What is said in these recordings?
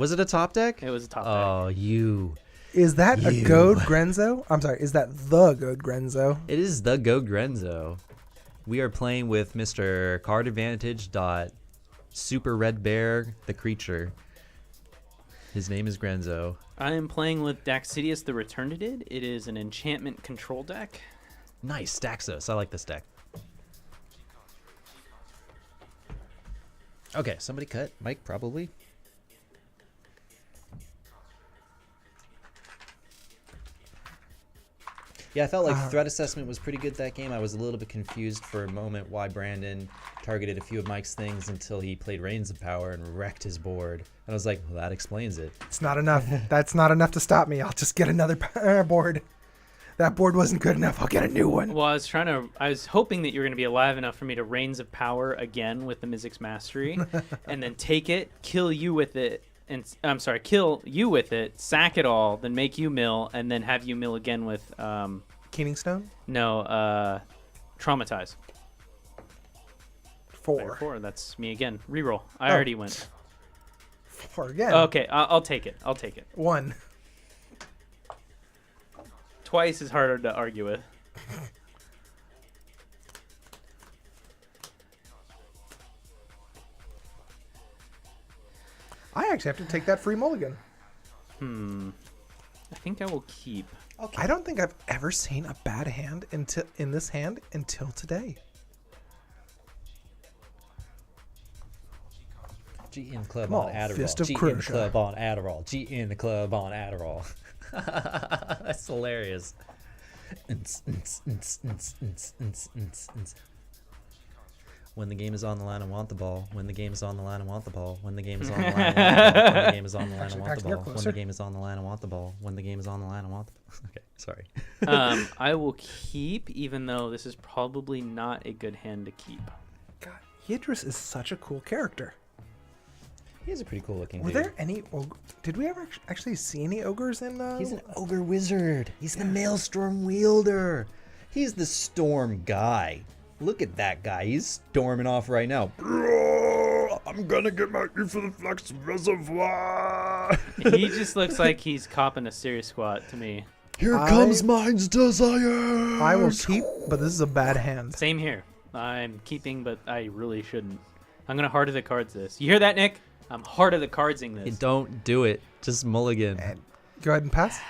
Was it a top deck? It was a top deck. Oh, you. Is that a Goad Grenzo? I'm sorry, is that the Goad Grenzo? It is the Go Grenzo. We are playing with Mr. Card Advantage dot Super Red Bear, the creature. His name is Grenzo. I am playing with Daxos the Returned. It is an enchantment control deck. Nice, Daxos. I like this deck. Okay, somebody cut. Mike, probably. Yeah, I felt like threat assessment was pretty good that game. I was a little bit confused for a moment why Brandon targeted a few of Mike's things until he played Reigns of Power and wrecked his board. And I was like, well, that explains it. It's not enough. That's not enough to stop me. I'll just get another board. That board wasn't good enough. I'll get a new one. Well, I was hoping that you were going to be alive enough for me to Reigns of Power again with the Mizzix Mastery, and then take it, kill you with it, kill you with it, sack it all, then make you mill, and then have you mill again with Keening Stone? No, Traumatize. 4. 4, that's me again. Reroll. I already went. 4 again. Okay, I'll take it. 1. Twice is harder to argue with. I actually have to take that free mulligan. I think I will keep. Okay. I don't think I've ever seen a bad hand in this hand until today. G in the club Come on on, Adderall. Fist of G in the Krosan. club on Adderall. G in the club on Adderall. That's hilarious. When the game is on the line, I want the ball. When the game is on the line, I want the ball. When the game is on the line, I want the ball. When the game is on the line, I want the ball. When the game is on the line, I want the ball. When the game is on the line, I want the ball. Okay, sorry. I will keep, even though this is probably not a good hand to keep. God, Yidris is such a cool character. He's a pretty cool looking Were dude. there any... Did we ever actually see any ogres in... He's an ogre wizard. He's the Maelstrom wielder. He's the storm guy. Look at that guy. He's storming off right now. I'm gonna get my Failhax reservoir. He just looks like he's copping a serious squat to me. Here comes mine's desire. I will keep, but this is a bad hand. Same here. I'm keeping, but I really shouldn't. I'm gonna heart of the cards this. You hear that, Nick? I'm heart of the cardsing this. Hey, don't do it. Just mulligan. And go ahead and pass.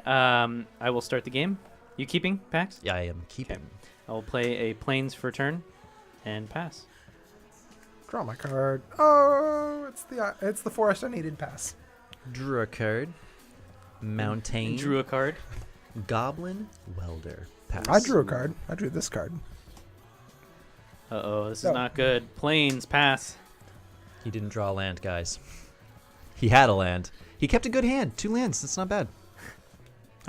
I will start the game. You keeping, Pax? Yeah, I am keeping. Okay. I will play a Plains for turn and pass. Draw my card. Oh, it's the forest I needed. Pass. Drew a card. Mountain. Drew a card. Goblin Welder. Pass. I drew a card. I drew this card. Uh-oh, this is not good. Plains, pass. He didn't draw a land, guys. He had a land. He kept a good hand. 2 lands. That's not bad.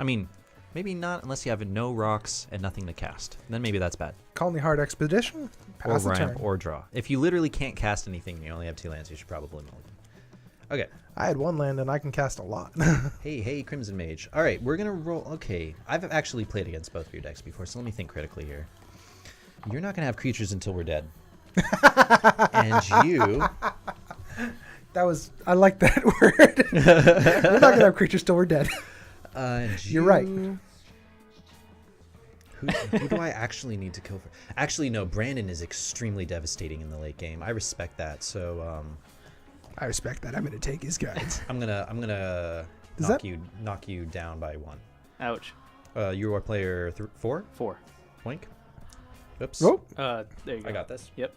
I mean, maybe not unless you have no rocks and nothing to cast. Then maybe that's bad. Colony Heart Expedition. Pass Or the ramp turn. or draw. If you literally can't cast anything and you only have 2 lands, you should probably mulligan. Okay. I had 1 land and I can cast a lot. Hey, Crimson Mage. All right, we're going to roll. Okay, I've actually played against both of your decks before, so let me think critically here. You're not going to have creatures until we're dead. And you... I like that word. We're not going to have creatures till we're dead. You're right. Who do I actually need to kill for? Actually, no. Brandon is extremely devastating in the late game. I respect that. So, I respect that. I'm going to take his cards. I'm gonna knock you down by 1. Ouch. You are player 4. 4. Boink. Oops. Oh. There you go. I got this. Yep.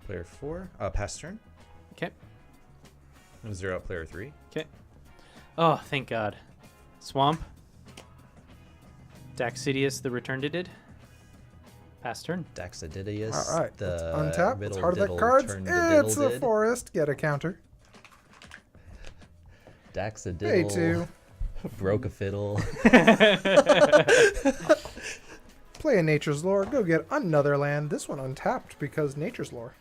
Player 4. Pass turn. Okay. 0 out player 3. Okay. Oh, thank God. Swamp. Daxos the Returned. Pass turn. Daxadidius. All right. The untap. What's hard of that diddle cards? turned It's diddle a did. forest. Get a counter. Daxadiddle. Pay 2. Broke a fiddle. Play a Nature's Lore. Go get another land. This one untapped because Nature's Lore.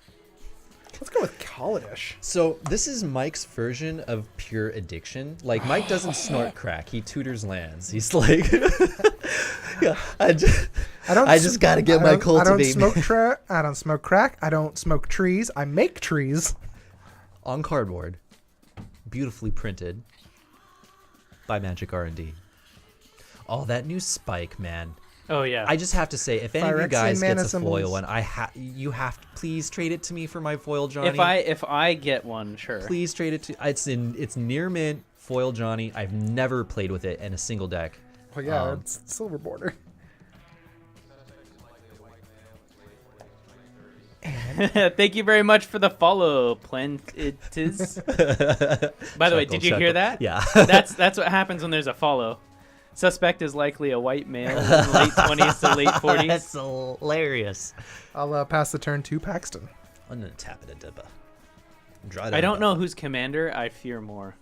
Let's go with Kaladesh. So this is Mike's version of pure addiction. Like, Mike doesn't snort crack. He tutors lands. He's like, yeah, I just got to get my cultivate. I don't smoke crack. I don't smoke trees. I make trees. On cardboard. beautifully printed by Magic R&D. Oh, that new spike, man. Oh yeah. I just have to say, if any of you Phyrexian guys mana gets a foil symbols. one, you have to please trade it to me for my foil Johnny. if I get one, sure. Please trade it to. It's near mint foil Johnny. I've never played with it in a single deck. Oh yeah, it's silver border. Thank you very much for the follow, Plantitis. By the way, did you hear that? Yeah. That's what happens when there's a follow. Suspect is likely a white male in the late 20s to late 40s. That's hilarious. I'll pass the turn to Paxton. I'm gonna tap it a dibba. Draw it I don't up. know whose commander I fear more.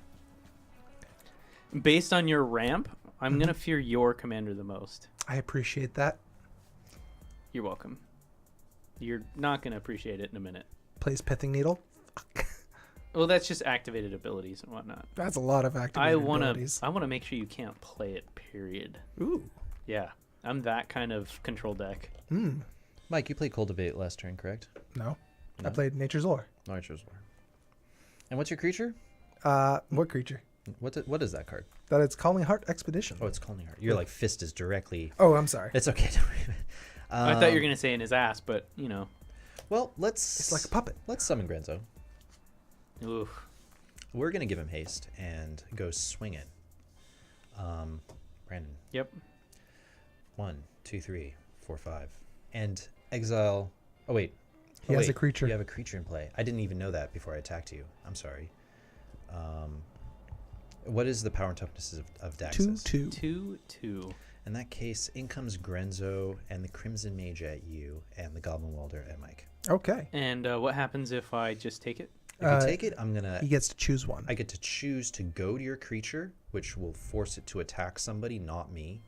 Based on your ramp, I'm gonna fear your commander the most. I appreciate that. You're welcome. You're not gonna appreciate it in a minute. Plays Pithing Needle. Well, that's just activated abilities and whatnot. That's a lot of activated abilities. I wanna make sure you can't play it. Period. Ooh. Yeah, I'm that kind of control deck. Mike, you played Cultivate last turn, correct? No. I No? played Nature's Lore. No, I chose War. And what's your creature? What creature? What is that card? That it's Calling Heart Expedition. Oh, it's Calling Heart. Your fist is directly. Oh, I'm sorry. It's okay. Don't worry. I thought you were gonna say in his ass, but you know. Well, let's. It's like a puppet. Let's summon Grenzo. Oof. We're gonna give him haste and go swing it. Brandon. Yep. 1, 2, 3, 4, 5, and exile. Oh wait. He has a creature. You have a creature in play. I didn't even know that before I attacked you. I'm sorry. What is the power and toughness of Daxos? 2/2. 2/2. In that case, in comes Grenzo and the Crimson Mage at you, and the Goblin Welder at Mike. Okay. And what happens if I just take it? If you take it, I'm gonna. He gets to choose one. I get to choose to go to your creature, which will force it to attack somebody, not me.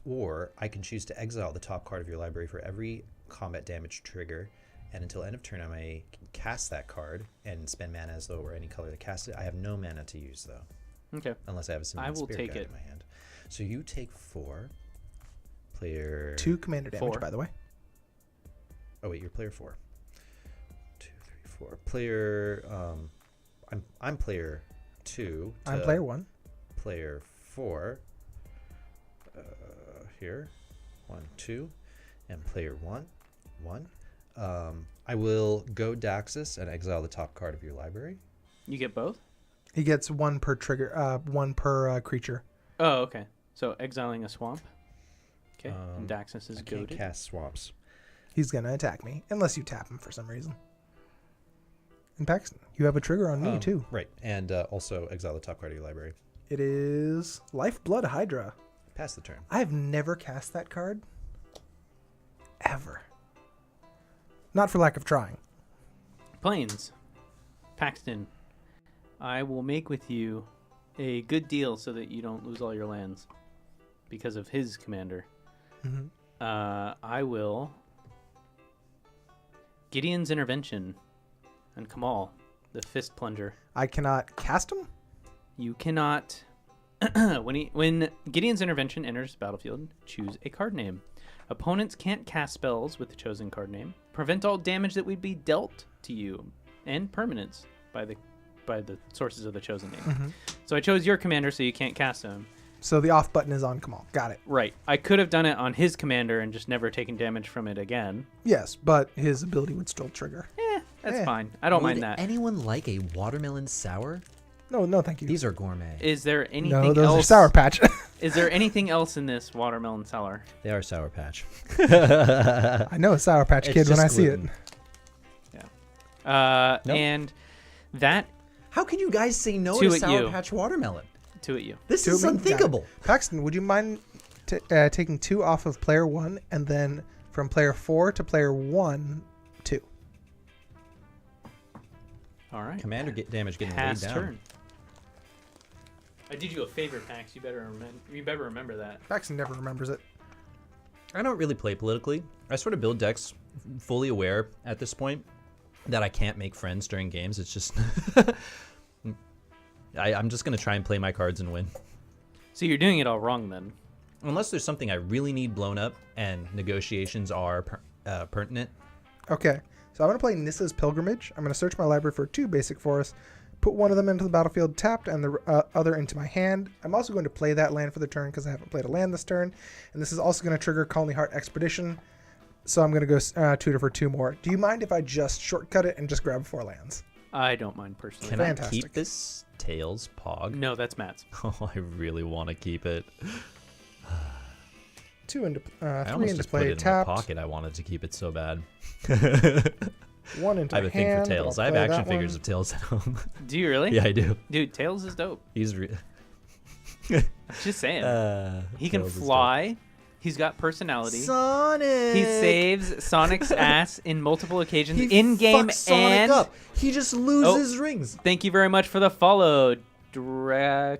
Or I can choose to exile the top card of your library for every combat damage trigger, and until end of turn, I may cast that card and spend mana as though it were any color to cast it. I have no mana to use though, Okay. unless I have a I Simian will Spirit take Guide it. in my hand. So you take 4. Player 2 commander damage, 4. by the way. Oh wait, you're player 4. 2, 3, 4. Player. I'm player 2. I'm to player 1. Player 4. Here, 1, 2, and player 1, 1. I will go Daxos and exile the top card of your library. You get both? He gets one per trigger, one per creature. Oh, okay. So exiling a swamp. Okay. And Daxos is I can't goaded. cast swamps. He's going to attack me, unless you tap him for some reason. And Paxton, you have a trigger on me, too. Right, and also exile the top card of your library. It is Lifeblood Hydra. Pass the turn. I've never cast that card. Ever. Not for lack of trying. Plains. Paxton. I will make with you a good deal so that you don't lose all your lands because of his commander. Mm-hmm. I will Gideon's Intervention and Kamal, the Fist Plunger. I cannot cast him? You cannot. When Gideon's Intervention enters the battlefield, choose a card name. Opponents can't cast spells with the chosen card name. Prevent all damage that would be dealt to you, and permanents by the sources of the chosen name. Mm-hmm. So I chose your commander, so you can't cast him. So the off button is on Kamal. Got it. Right. I could have done it on his commander and just never taken damage from it again. Yes, but his ability would still trigger. That's fine. I don't mind Would that. anyone like a watermelon sour? No, thank you. These are gourmet. Is there anything No, those else? are Sour Patch. Is there anything else in this watermelon cellar? They are Sour Patch. I know a Sour Patch It's Kid when just I see gluten. it. Nope. And that How can you guys say no Two to at Sour you. Patch watermelon? two at you. This Two is at me? Got it. unthinkable. Paxton, would you mind taking 2 off of player 1 and then from player 4 to player 1, 2? All right. Commander damage getting Pass laid down. turn. I did you a favor, Pax. You better remember that. Paxton never remembers it. I don't really play politically. I sort of build decks fully aware at this point that I can't make friends during games. It's just I'm just going to try and play my cards and win. So you're doing it all wrong then. Unless there's something I really need blown up and negotiations are pertinent. Okay, so I'm going to play Nissa's Pilgrimage. I'm going to search my library for 2 basic forests, put one of them into the battlefield tapped and the other into my hand. I'm also going to play that land for the turn because I haven't played a land this turn. And this is also going to trigger Colony Heart Expedition. So I'm going to go tutor for 2 more. Do you mind if I just shortcut it and just grab 4 lands? I don't mind personally. Can Fantastic. I keep this Tails Pog? No, that's Matt's. Oh, I really want to keep it. 2 into I 3 almost into just put play it in tapped. my pocket. I wanted to keep it so bad. 1 into I have a thing hand. for Tails. I'll I have play action that figures one. of Tails at home. Do you really? Yeah, I do. Dude, Tails is dope. He's Just saying. He can Tails is dope. fly. He's got personality. Sonic. He saves Sonic's ass in multiple occasions He in game fucks Sonic and up. He just loses rings. thank you very much for the follow, Draconics.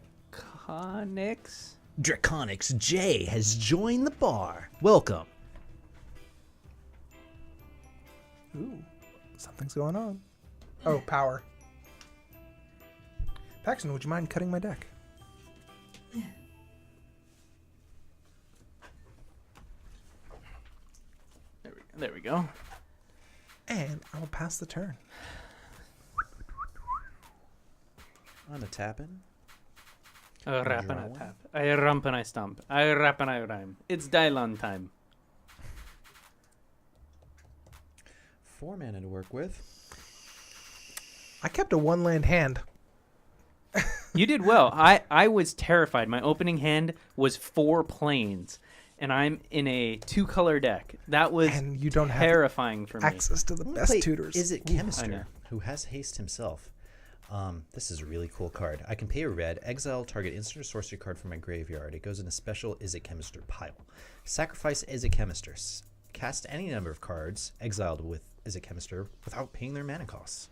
Draconics J has joined the bar. Welcome. Ooh, something's going on. Oh, power. Paxton, would you mind cutting my deck? There we go. And I will pass the turn. On a tapping. I rap and I Draw one. tap. I rump and I stomp. I rap and I rhyme. It's Dylon time. 4 mana to work with. I kept a 1-land hand. You did well. I was terrified. My opening hand was 4 planes, and I'm in a 2-color deck. That was And you don't have terrifying for me. access to the I'm gonna best play tutors. Is it I know. Chemister, who has haste himself? This is a really cool card. I can pay a red, exile target instant or sorcery card from my graveyard. It goes in a special Is It Chemister pile. Sacrifice Is It Chemister. Cast any number of cards exiled with Is It Chemister without paying their mana costs.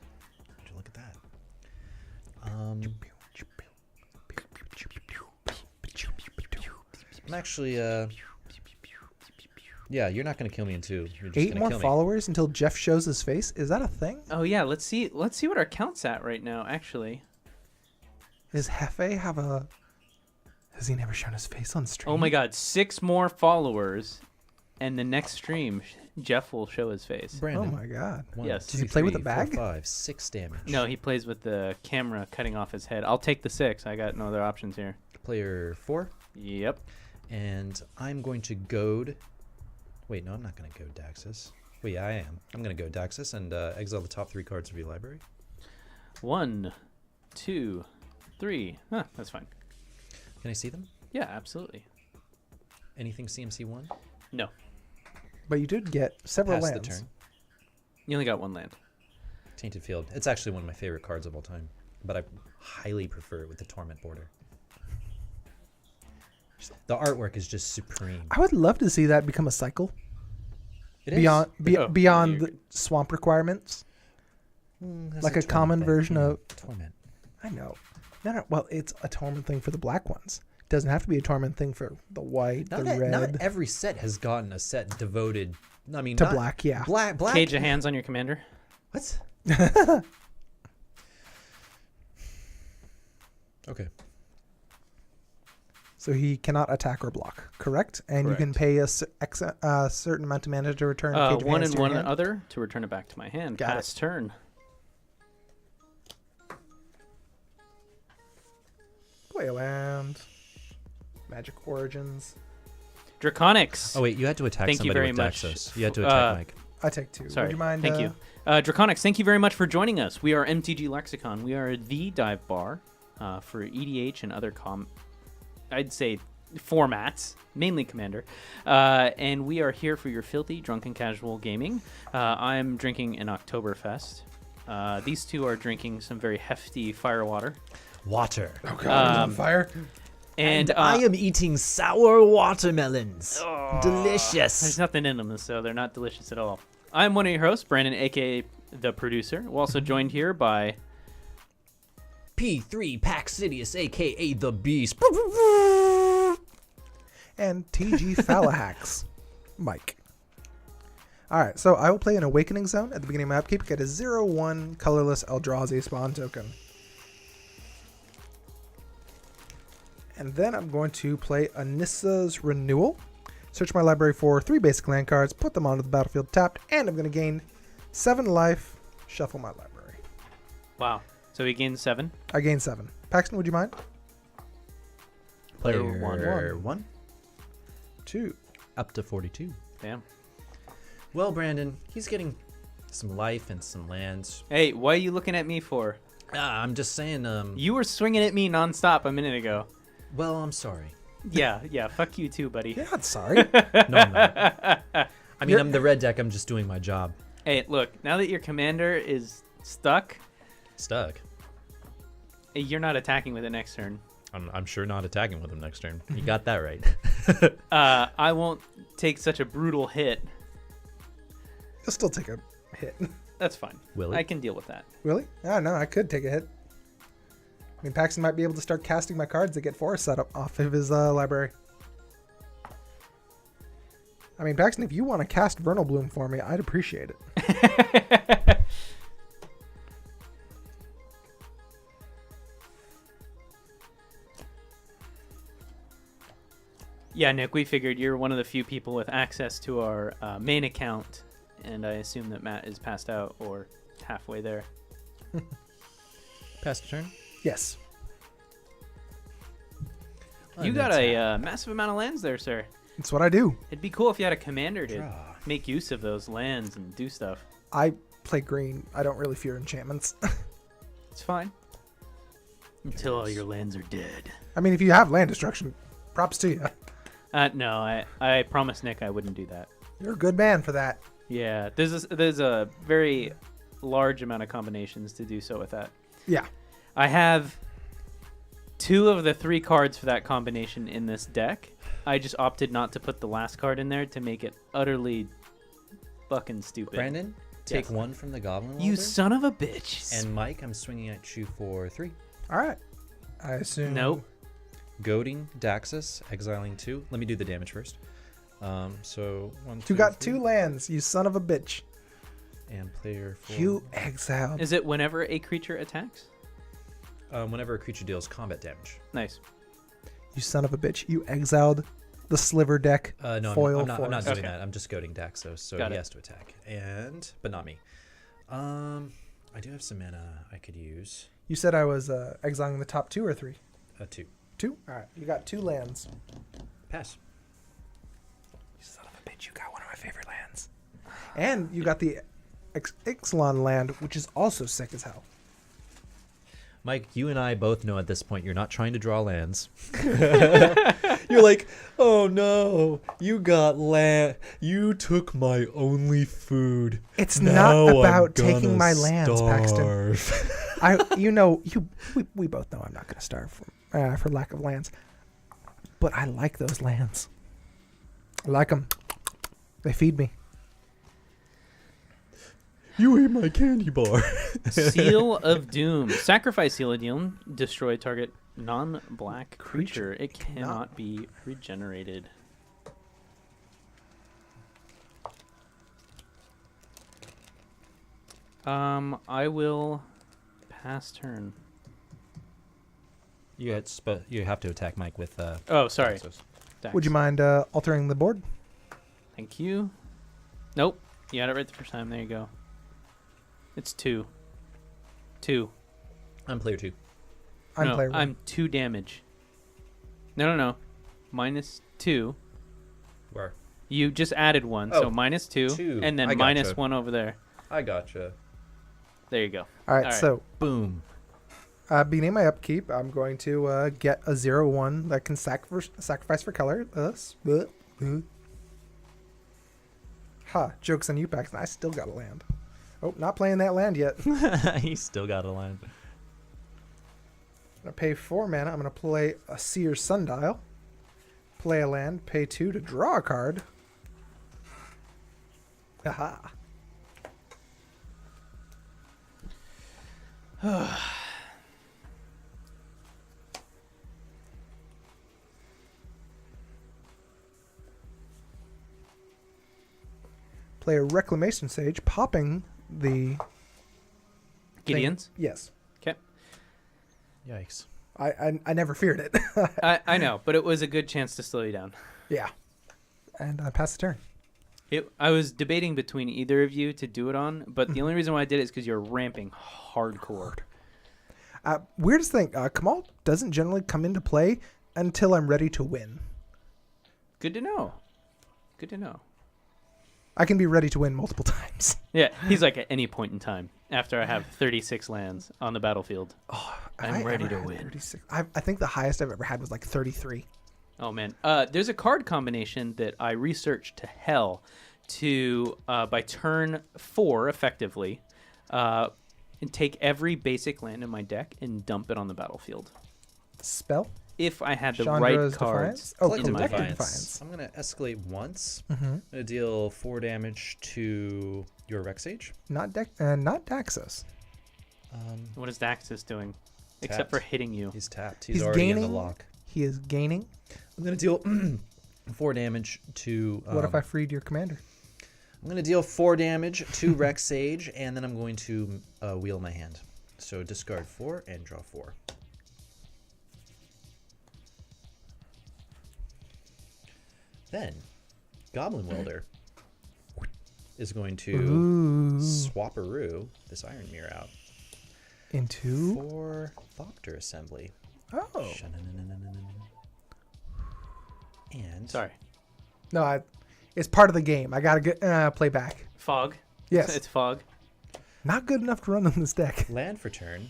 Would you look at that? I'm actually, yeah, you're not going to kill me in 2. You're just 8 gonna more kill me. followers until Jeff shows his face? Is that a thing? Oh yeah, let's see what our count's at right now. Actually, Does Hefe have a... Has he never shown his face on stream? oh my God, 6 more followers, and the next stream, Jeff will show his face. Oh Brandon. my god. One, Yes. Does he play with a 4, bag? 5, 6 damage. No, he plays with the camera cutting off his head. I'll take the 6. I got no other options here. Player 4. Yep. And I'm going to goad. Wait, no, I'm not going to goad Daxos. Wait, yeah, I am. I'm going to go Daxos and exile the top 3 cards of your library. 1, 2, 3. Huh, that's fine. Can I see them? Yeah, absolutely. Anything CMC 1? No, But you did get several Pass lands. the turn. you only got 1 land. Tainted Field. It's actually one of my favorite cards of all time, but I highly prefer it with the Torment border. The artwork is just supreme. I would love to see that become a cycle. It is. Beyond you're the swamp requirements. That's like a torment common thing. version of... Torment. I know. No, well, it's a torment thing for the black ones. It doesn't have to be a torment thing for the white, the red. Not every set has gotten a set devoted. I mean, To not- black, yeah. Black. Cage of hands on your commander. What? Okay. So he cannot attack or block, correct? And you can Correct. pay a certain amount of mana to return a Cage of 1 Hands and to your 1 hand. other to return it back to my hand. Got Pass turn. Play a land. Magic Origins. Draconics. Oh wait, you had to attack Thank you somebody very with much. Daxos. You had to attack Mike. I take 2. Sorry. Would you mind? Thank you. Draconics, thank you very much for joining us. We are MTG Lexicon. We are the dive bar for EDH and other I'd say formats, mainly Commander. And we are here for your filthy, drunken, casual gaming. I'm drinking an Oktoberfest. These two are drinking some very hefty firewater. Water. Oh god, it's on fire. And I am eating sour watermelons. there's Delicious. nothing in them, so they're not delicious at all. I'm one of your hosts, Brandon, aka the producer. We're also joined here by P3 Paxidius, aka the Beast. And TG Failhax. Mike. Alright, so I will play an Awakening Zone at the beginning of my upkeep. Get a 0/1 colorless Eldrazi spawn token. And then I'm going to play Anissa's Renewal. Search my library for 3 basic land cards, put them onto the battlefield tapped, and I'm going to gain 7 life, shuffle my library. wow. So he gains 7. I gained 7. Paxton, would you mind? Player Player one. 1. 2. Up to 42. Damn. Well, Brandon, he's getting some life and some lands. Hey, what are you looking at me for? I'm just saying, You were swinging at me nonstop a minute ago. well, I'm sorry. Yeah, fuck you too, buddy. You're not sorry. No, I'm not. I mean, I'm the red deck. I'm just doing my job. Hey, look, now that your commander is stuck, you're not attacking with it next turn. I'm sure not attacking with him next turn. You got that right. I won't take such a brutal hit. You'll still take a hit. That's fine. Will he? I can deal with that. Really? Oh, no, I could take a hit. I mean, Paxton might be able to start casting my cards that get forest set up off of his library. I mean, Paxton, if you want to cast Vernal Bloom for me, I'd appreciate it. Yeah, Nick, we figured you're one of the few people with access to our main account, and I assume that Matt is passed out or halfway there. Pass the turn. Yes. You got a massive amount of lands there, sir. That's what I do. It'd be cool if you had a commander to Draw. make use of those lands and do stuff. I play green. I don't really fear enchantments. It's fine. Until all your lands are dead. I mean, if you have land destruction, props to you. No, I promised Nick I wouldn't do that. You're a good man for that. Yeah, there's a very large amount of combinations to do so with that. Yeah. I have 2 of the 3 cards for that combination in this deck. I just opted not to put the last card in there to make it utterly fucking stupid. Brandon, take Yes. 1 from the Goblin You Welder. son of a bitch. And Mike, I'm swinging at you for 3. All right. I assume. Nope. Goading Daxos, exiling 2. Let me do the damage first. So 1, 2, You got 3, 2 lands, you son of a bitch. and player 4. You exiled. Is it whenever a creature attacks? Whenever a creature deals combat damage. Nice. You son of a bitch. You exiled the sliver deck. No, foil I'm not doing Okay. that. I'm just goading Daxos, so Got he it. has to attack, but not me. I do have some mana I could use. You said I was exiling the top 2 or 3? 2. 2? All right. You got 2 lands. Pass. You son of a bitch. You got one of my favorite lands. And you got the Ixalan land, which is also sick as hell. Mike, you and I both know at this point you're not trying to draw lands. You're like, oh no, you got land. You took my only food. It's Now not I'm about gonna taking my lands, Paxton. starve. We both know I'm not going to starve for lack of lands. But I like those lands. I like them. They feed me. You ate my candy bar. Seal of Doom. Sacrifice Seal of Doom. Destroy target non-black creature. It cannot be regenerated. I will pass turn. You have to attack Mike with. Oh, sorry. Daxos. Dax. Would you mind altering the board? Thank you. Nope. You had it right the first time. There you go. It's 2. 2. I'm player 2. I'm no, player 1. I'm 2 damage. No. -2. Where? You just added 1, Oh, so -2, 2. and then I gotcha. -1 over there. I gotcha. There you go. All right, all right. so Boom. beginning my upkeep, I'm going to get a 0/1 that can sacrifice for color. Joke's on you, Paxton. I still got a land. Oh, not playing that land yet. He still got a land. I'm going to pay 4 mana. I'm going to play a Seer's Sundial. Play a land. Pay 2 to draw a card. Aha. Play a Reclamation Sage, popping the Gideon's? thing. Yes. Okay. Yikes. I never feared it. I know, but it was a good chance to slow you down. Yeah. And I pass the turn. I was debating between either of you to do it on, but the only reason why I did it is because you're ramping hardcore. Weirdest thing, Kamal doesn't generally come into play until I'm ready to win. Good to know. Good to know. I can be ready to win multiple times. Yeah, he's like at any point in time after I have 36 lands on the battlefield. I'm ready to win. 36? I think the highest I've ever had was like 33. Oh man, there's a card combination that I researched to hell to by turn 4 effectively, and take every basic land in my deck and dump it on the battlefield. Spell? If I had the Chandra's right cards Defiance? Oh, in my Collective hand. Defiance. I'm going to escalate once. Mm-hmm. I'm going to deal 4 damage to your Rexage. Not Daxos. What is Daxos doing? Tapped. Except for hitting you. He's tapped. He's He's already in gaining. the lock. He is gaining. I'm going to deal 4 damage to... What if I freed your commander? I'm going to deal 4 damage to Rexage, and then I'm going to wheel my hand. So discard 4 and draw 4. Then, Goblin Welder is going to swapperoo this Iron Mirror out Into? for Thopter Assembly. Oh. And Sorry. No, it's part of the game. I got to get play back. Fog. Yes. It's fog. Not good enough to run on this deck. land for turn.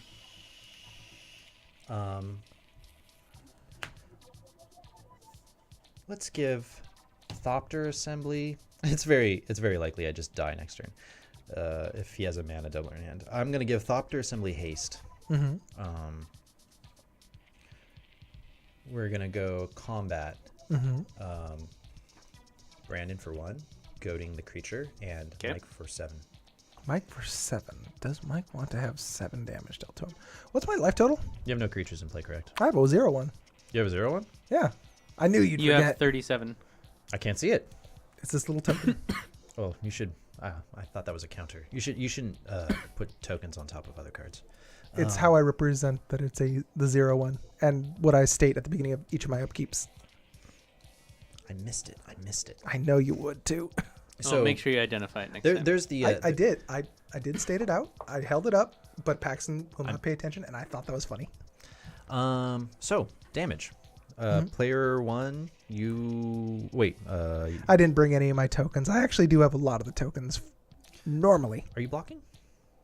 Let's give Thopter Assembly. It's very likely I just die next turn. If he has a mana doubler in hand. I'm gonna give Thopter Assembly haste. Mm-hmm. We're gonna go combat. Mm-hmm. Brandon for 1, goading the creature, and Okay. Mike for 7. Mike for 7. Does Mike want to have 7 damage dealt to him? What's my life total? You have no creatures in play, correct? I have a 0-1. You have a 0-1? Yeah. I knew you'd You forget. have 37. I can't see it. It's this little token. Oh, you should. I thought that was a counter. You shouldn't put tokens on top of other cards. It's how I represent that it's the 0-1 and what I state at the beginning of each of my upkeeps. I missed it. I know you would too. So make sure you identify it next time. There's the. I did. I did state it out. I held it up, but Paxton will not pay attention, and I thought that was funny. So damage. Player 1, you wait. I didn't bring any of my tokens. I actually do have a lot of the tokens normally. Are you blocking?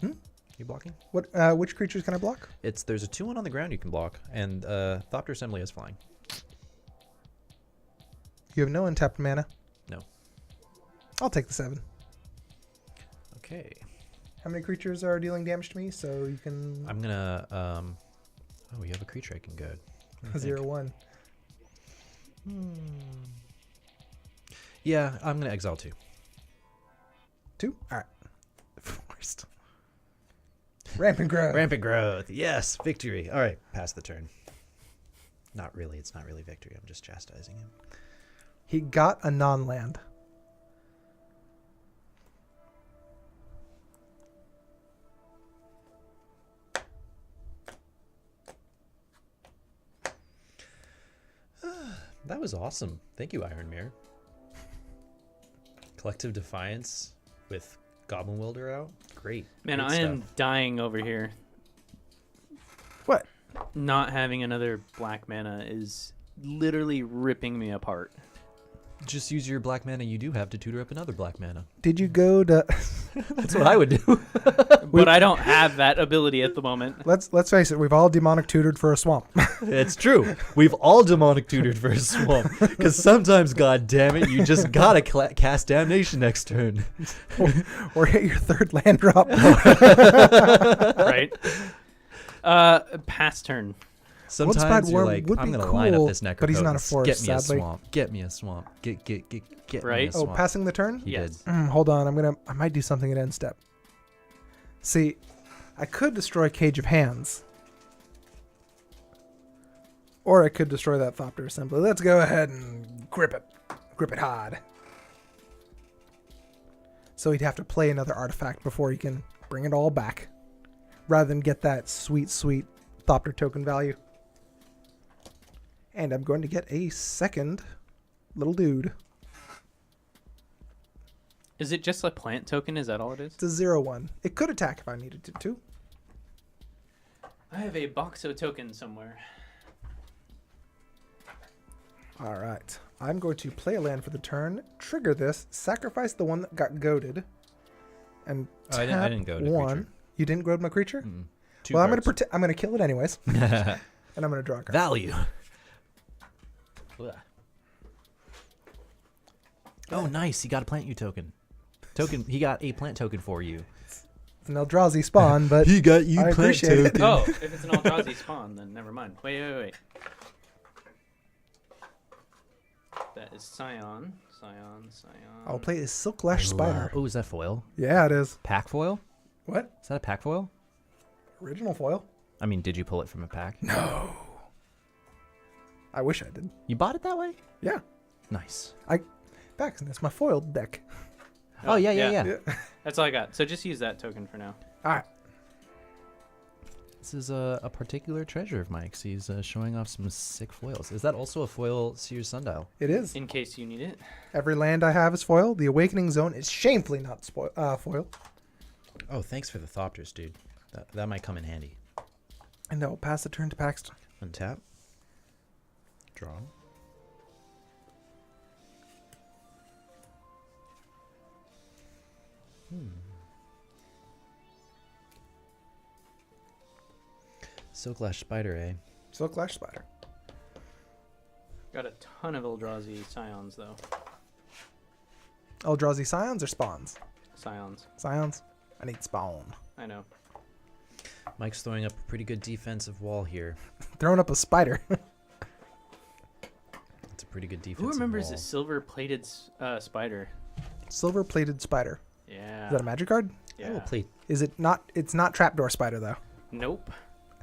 You blocking? What? Which creatures can I block? There's a 2/1 on the ground you can block, and Thopter Assembly is flying. You have no untapped mana. No. I'll take the 7. Okay. How many creatures are dealing damage to me? So you can I'm gonna. Oh, you have a creature I can goad. What do you think? 0-1. Yeah, I'm gonna exile 2. 2. All right. Forced. Rampant growth. Rampant growth. Yes, victory. All right, pass the turn. Not really. It's not really victory. I'm just chastising him. He got a non-land. That was awesome. Thank you, Iron Mirror. Collective Defiance with Goblin Welder out. Great. Man, Great I am stuff. dying over here. What? Not having another black mana is literally ripping me apart. Just use your black mana you do have to tutor up another black mana. Did you go to? That's what I would do. But I don't have that ability at the moment. Let's face it. We've all demonic tutored for a swamp. It's true. We've all demonic tutored for a swamp. Because sometimes, god damn it, you just gotta cast Damnation next turn. or hit your 3rd land drop. Right? Pass turn. Sometimes you're Wurm like, would I'm be gonna line up cool, this Necropotence. but he's not a forest, Get me a sadly. swamp. Get me a swamp. Get me a Right? Oh, swamp. passing the turn? He Yes. did. Hold on. I might do something at end step. See, I could destroy Cage of Hands. Or I could destroy that Thopter Assembly. Let's go ahead and grip it. Grip it hard. So he'd have to play another artifact before he can bring it all back. Rather than get that sweet, sweet Thopter token value. And I'm going to get a 2nd little dude. Is it just a plant token? Is that all it is? It's a 0-1. It could attack if I needed it to. I have a Boxo token somewhere. All right. I'm going to play a land for the turn, trigger this, sacrifice the one that got goaded, and tap I didn't goad a one. creature. You didn't goad my creature? Two Well, cards. I'm gonna kill it anyways, and I'm gonna draw a card. Value. Oh, nice. He got a plant you token. He got a plant token for you. It's an Eldrazi spawn, but He got you I appreciate it. Oh, if it's an Eldrazi spawn, then never mind. Wait. That is Scion. I'll play a Silk Lash Spider. Oh, is that foil? Yeah, it is. Pack foil? What? Is that a pack foil? Original foil? I mean, did you pull it from a pack? No. I wish I did. You bought it that way? Yeah. Nice. Paxton, it's my foiled deck. Oh, yeah. That's all I got. So just use that token for now. All right. This is a particular treasure of Mike's. He's showing off some sick foils. Is that also a foil Seer's Sundial? It is. In case you need it. Every land I have is foil. The Awakening Zone is shamefully not foil. Oh, thanks for the Thopters, dude. That might come in handy. And I'll pass the turn to Paxton. Untap. Draw. Silk Lash Spider, eh? Silk Lash Spider. Got a ton of Eldrazi Scions, though. Eldrazi Scions or Spawns? Scions. Scions? I need Spawn. I know. Mike's throwing up a pretty good defensive wall here. Throwing up a spider. It's a pretty good defensive Who remembers wall. the silver-plated spider? Silver-plated spider. Yeah. Is that a magic card? Yeah. I will play. Is it not? It's not Trapdoor Spider, though. Nope.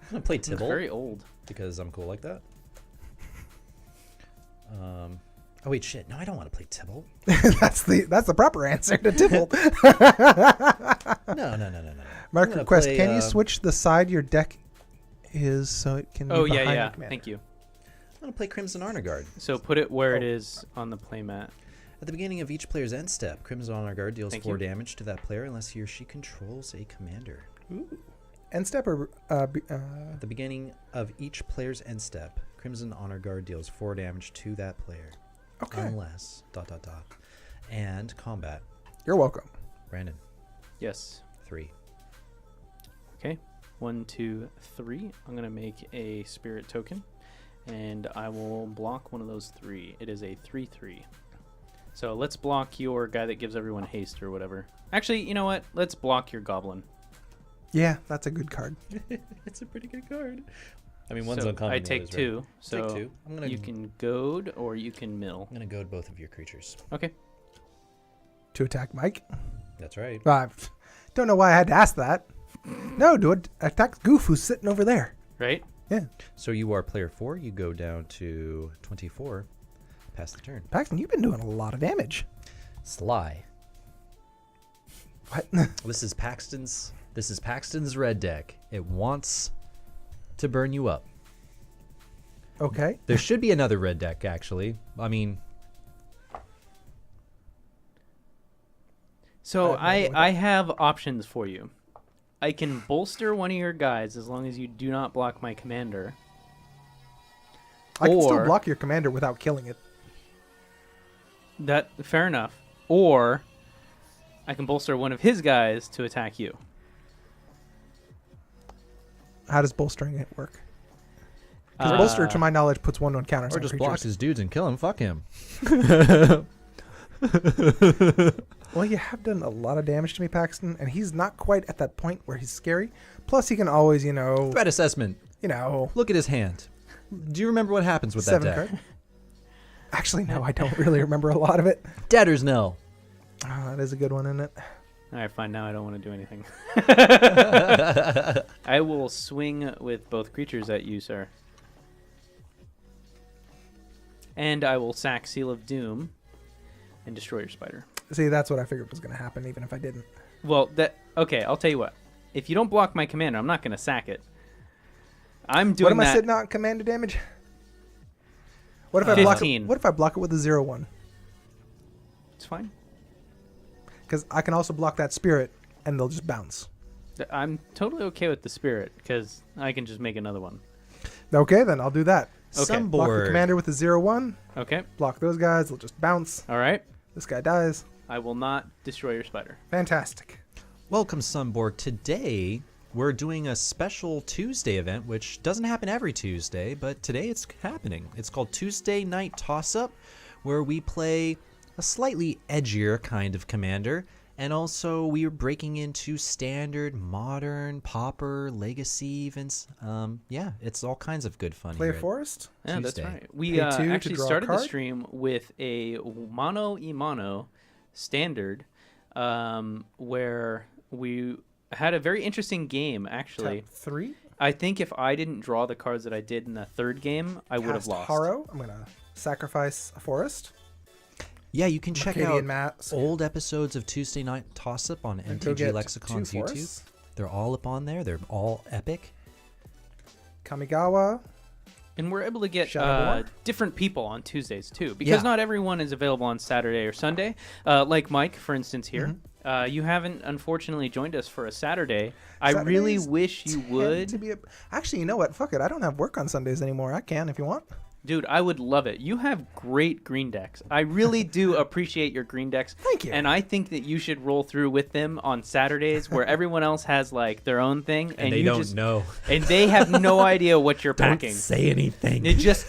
I'm gonna play It's Tibble very old. because I'm cool like that. Oh wait, shit. No, I don't want to play Tibble. that's the proper answer to Tibble. No. Mark gonna request. play, Can you switch the side your deck is so it can Oh, be behind yeah. your commander? Thank you. I'm gonna play Crimson Honor Guard. So put it where it is on the playmat. At the beginning of each player's end step, Crimson Honor Guard deals Thank 4 you. damage to that player unless he or she controls a commander. End step or At the beginning of each player's end step, Crimson Honor Guard deals 4 damage to that player. okay. Unless ... And combat. You're welcome. Brandon, Yes. 3. Okay. 1, 2, 3. I'm gonna make a spirit token, and I will block one of those 3. It is a 3/3. So let's block your guy that gives everyone haste or whatever. Actually, you know what? Let's block your goblin. Yeah, that's a good card. It's a pretty good card. I mean, one's So uncommon. I the take other's 2. rare. So Take 2. I'm gonna. you can goad or you can mill. I'm gonna goad both of your creatures. Okay. To attack Mike. That's right. I don't know why I had to ask that. No, do it. Attack Goof who's sitting over there. Right? Yeah. So you are player 4. You go down to 24. Pass the turn. Paxton, you've been doing a lot of damage. Sly. What? This is Paxton's red deck. It wants to burn you up. Okay. There should be another red deck, actually. I mean, So I have no idea. I have options for you. I can bolster one of your guys as long as you do not block my commander. I can still Or- block your commander without killing it. That fair enough. Or I can bolster one of his guys to attack you. How does bolstering it work? Because bolster, to my knowledge, puts 1/1 counters or on just creatures. block his dudes and kill him. Fuck him. Well, you have done a lot of damage to me, Paxton, and he's not quite at that point where he's scary. Plus, he can always, Threat assessment. Look at his hand. Do you remember what happens with 7 that deck? card. Actually, no, I don't really remember a lot of it. Debtor's Knell. Oh, that is a good one, isn't it? All right, fine. Now I don't want to do anything. I will swing with both creatures at you, sir. And I will sack Seal of Doom and destroy your spider. See, that's what I figured was going to happen, even if I didn't. Well, okay, I'll tell you what. If you don't block my commander, I'm not going to sack it. I'm doing What am that. I sitting on commander damage? What if I block it? 15. What if I block it with a 0/1? It's fine. Because I can also block that spirit, and they'll just bounce. I'm totally okay with the spirit because I can just make another one. Okay, then I'll do that. Okay. Block the Sunboard. commander with a 0/1. Okay. Block those guys. They'll just bounce. All right. This guy dies. I will not destroy your spider. Fantastic. Welcome, Sunborg. Today, we're doing a special Tuesday event, which doesn't happen every Tuesday, but today it's happening. It's called Tuesday Night Toss-Up, where we play a slightly edgier kind of commander, and also we are breaking into standard, modern, pauper, legacy events. Yeah, it's all kinds of good fun Play a here. forest. Yeah, that's Tuesday. right. We Pay 2 to actually draw a started the card. stream with a mono imano standard, where we had a very interesting game. Actually, Tap 3. I think if I didn't draw the cards that I did in the third game, I would have Cast lost. Harrow. I'm gonna sacrifice a forest. Yeah, you can check Mercadian out Mass. old episodes of Tuesday Night Toss-Up on And go MTG get Lexicon's 2 YouTube. forests. They're all up on there. They're all epic. Kamigawa. And we're able to get Shadowborn? different people on Tuesdays too, because Yeah. not everyone is available on Saturday or Sunday. Like Mike, for instance, here. Mm-hmm. You haven't unfortunately joined us for a Saturday. I really Saturdays wish you tend would. to be actually, you know what? Fuck it. I don't have work on Sundays anymore. I can if you want. Dude, I would love it. You have great green decks. I really do appreciate your green decks. Thank you. And I think that you should roll through with them on Saturdays where everyone else has like their own thing And they you don't just know. and they have no idea what you're packing. Don't say anything. It just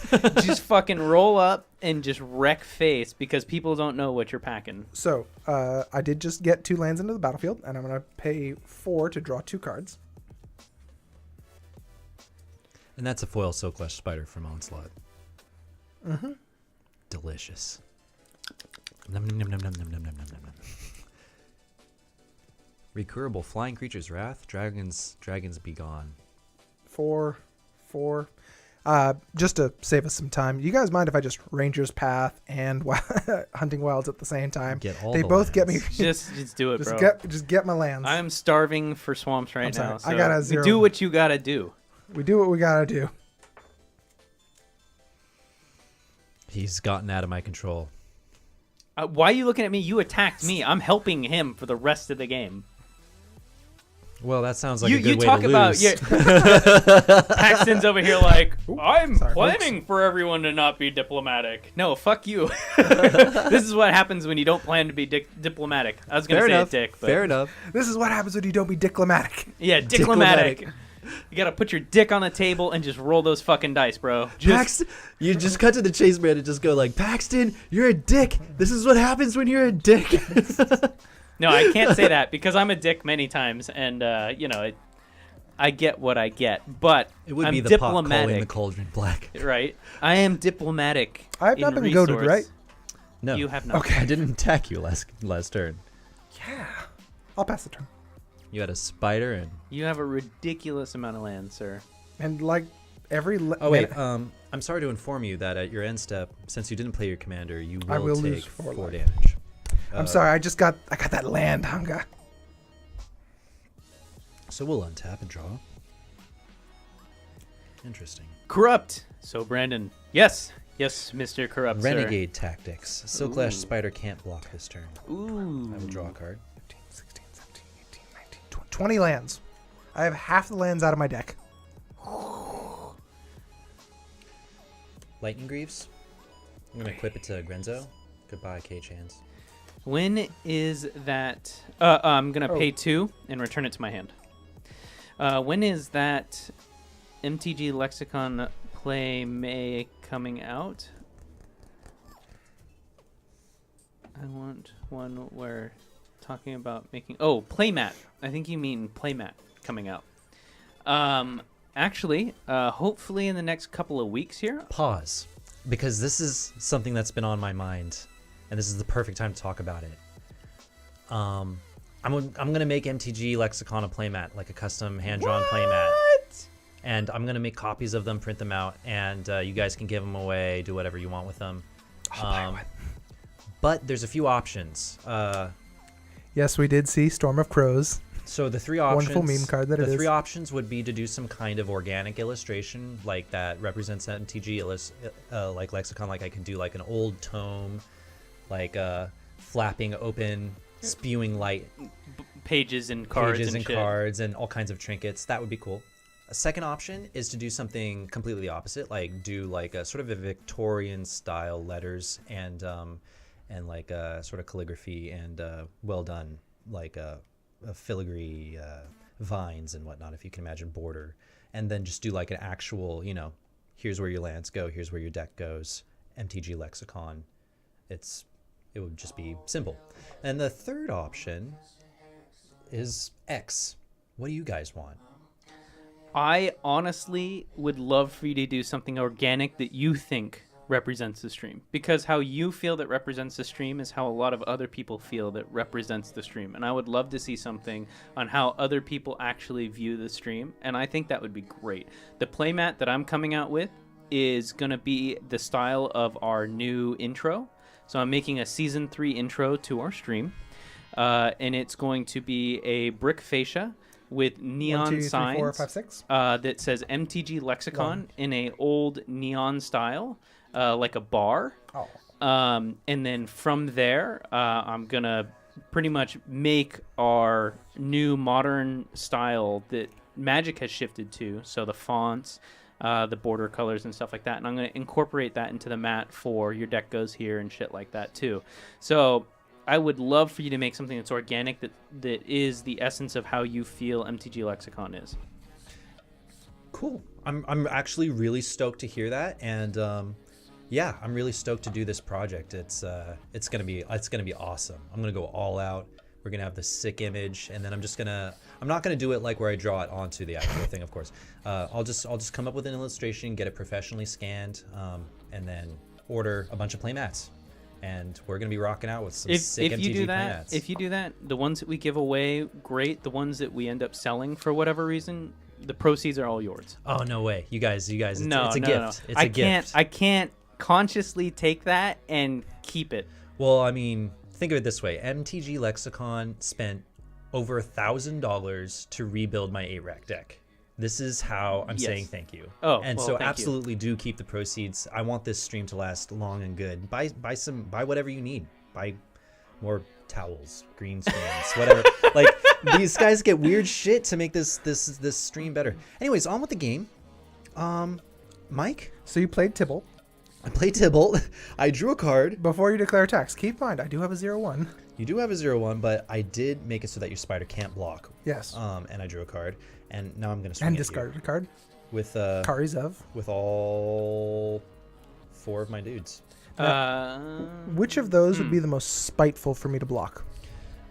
fucking roll up and just wreck face because people don't know what you're packing. So I did just get 2 lands into the battlefield, and I'm gonna pay 4 to draw 2 cards. And that's a foil Silklash Spider from Onslaught. Mm-hmm. Delicious. Nom, nom, nom, nom, nom, nom, nom, nom, nom, nom. Recurable Flying Creature's Wrath. Dragons be gone. 4. Just to save us some time, you guys mind if I just Ranger's Path and Hunting Wilds at the same time? Get all they the both get me. lands. Just do it, just bro. just get my lands. I'm starving for swamps right I'm sorry. now. I So got a 0. do what you gotta do. We do what we gotta do. He's gotten out of my control. Why are you looking at me? You attacked me. I'm helping him for the rest of the game. Well, that sounds like you a good way talk to about lose. Paxton's over here like I'm sorry, planning for everyone to not be diplomatic. No, fuck you. This is what happens when you don't plan to be diplomatic. I was gonna Fair say enough. a dick, but Fair enough. This is what happens when you don't be diplomatic. yeah, diplomatic. You gotta put your dick on the table and just roll those fucking dice, bro. Paxton, you just cut to the chase, man, and just go like, Paxton, you're a dick. This is what happens when you're a dick. No, I can't say that because I'm a dick many times, and I get what I get, but It would I'm be the pot calling diplomatic, the cauldron black. right? I am diplomatic. I have not in been goaded, resource. right? No, You have not. Okay. I didn't attack you last turn. Yeah. I'll pass the turn. You had a spider and. You have a ridiculous amount of land, sir. And like every. Oh wait, I'm sorry to inform you that at your end step, since you didn't play your commander, you will, I will take lose 4 4 life. damage. I'm sorry. I got that land hunger. So we'll untap and draw. Interesting. Corrupt. So Brandon, yes, Mr. Corrupt, Renegade tactics. Silklash Ooh. Spider can't block this turn. sir. Ooh. I will draw a card. 15, 16, 17, 18, 19, 20 lands. I have half the lands out of my deck. Lightning Greaves. I'm gonna equip it to Grenzo. Goodbye, Cage Hands. When is that? I'm gonna Oh. pay 2 and return it to my hand. When is that MTG Lexicon play May coming out? I want one where talking about making playmat. I think you mean playmat coming out. Actually, hopefully in the next couple of weeks here. Pause, because this is something that's been on my mind, and this is the perfect time to talk about it. I'm gonna make MTG Lexicon a playmat, like a custom hand-drawn playmat, and I'm gonna make copies of them, print them out, and you guys can give them away, do whatever you want with them. But there's a few options. Yes, we did see Storm of Crows. So the 3 options. Wonderful meme card that it The is. 3 options would be to do some kind of organic illustration, like that represents MTG, like Lexicon. Like I could do like an old tome, like flapping open, spewing light. pages and cards pages and and shit. cards and all kinds of trinkets. That would be cool. A second option is to do something completely the opposite, like do like a sort of a Victorian style letters and like a sort of calligraphy and well done, like a filigree vines and whatnot, if you can imagine border, and then just do like an actual, here's where your lands go, here's where your deck goes, MTG Lexicon. It would just be simple. And the third option is X. What do you guys want? I honestly would love for you to do something organic that you think represents the stream, because how you feel that represents the stream is how a lot of other people feel that represents the stream, and I would love to see something on how other people actually view the stream, and I think that would be great. The playmat that I'm coming out with is going to be the style of our new intro, so I'm making a season 3 intro to our stream, and it's going to be a brick fascia with neon 1, 2, 3, signs 4, 5, 6. that says MTG Lexicon in a old neon style, like a bar. Oh. And then from there, I'm going to pretty much make our new modern style that Magic has shifted to. So the fonts, the border colors and stuff like that. And I'm going to incorporate that into the mat for your deck goes here and shit like that too. So I would love for you to make something that's organic, that is the essence of how you feel MTG Lexicon is. Cool. I'm actually really stoked to hear that, and yeah, I'm really stoked to do this project. It's gonna be awesome. I'm gonna go all out. We're gonna have the sick image, and then I'm not gonna do it like where I draw it onto the actual thing, of course. I'll just come up with an illustration, get it professionally scanned, and then order a bunch of playmats. And we're gonna be rocking out with some sick MTG playmats. If you do that, the ones that we give away, great. The ones that we end up selling for whatever reason, the proceeds are all yours. Oh no way, you guys! It's No, a no, gift. no. It's a gift. I can't consciously take that and keep it. Well, I mean, think of it this way: MTG Lexicon spent over $1,000 to rebuild my 8-rack deck. This is how I'm saying thank you. Oh, and well, so thank you. absolutely do keep the proceeds. I want this stream to last long and good. Buy whatever you need. Buy more towels, green screens, whatever. Like, these guys get weird shit to make this stream better. Anyways, on with the game. Mike, So you played Tibble. I played Tybalt. I drew a card. Before you declare attacks, keep in mind, I do have a 0/1. You do have a 0/1, but I did make it so that your spider can't block. Yes. And I drew a card, and now I'm gonna swing And at you discarded a card. with Kari's of. with all 4 of my dudes. Which of those would be the most spiteful for me to block?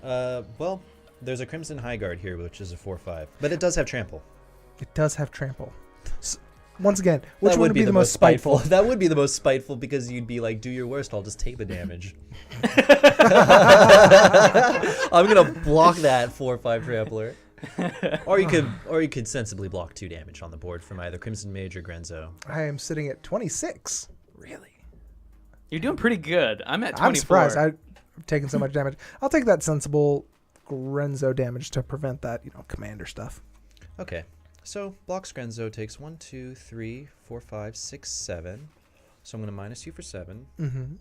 Well, there's a Crimson Highguard here, which is a 4/5, but it does have trample. It does have trample. Once again, which That one would be the most spiteful? That would be the most spiteful, because you'd be like, do your worst, I'll just take the damage. I'm gonna block that 4/5 trampler. Or you could sensibly block 2 damage on the board from either Crimson Mage or Grenzo. I am sitting at 26. Really? You're doing pretty good. I'm at 24. I'm surprised I've taken so much damage. I'll take that sensible Grenzo damage to prevent that, commander stuff. Okay. So blocks Grenzo takes 1, 2, 3, 4, 5, 6, 7. So I'm gonna minus you for 7. Mm-hmm.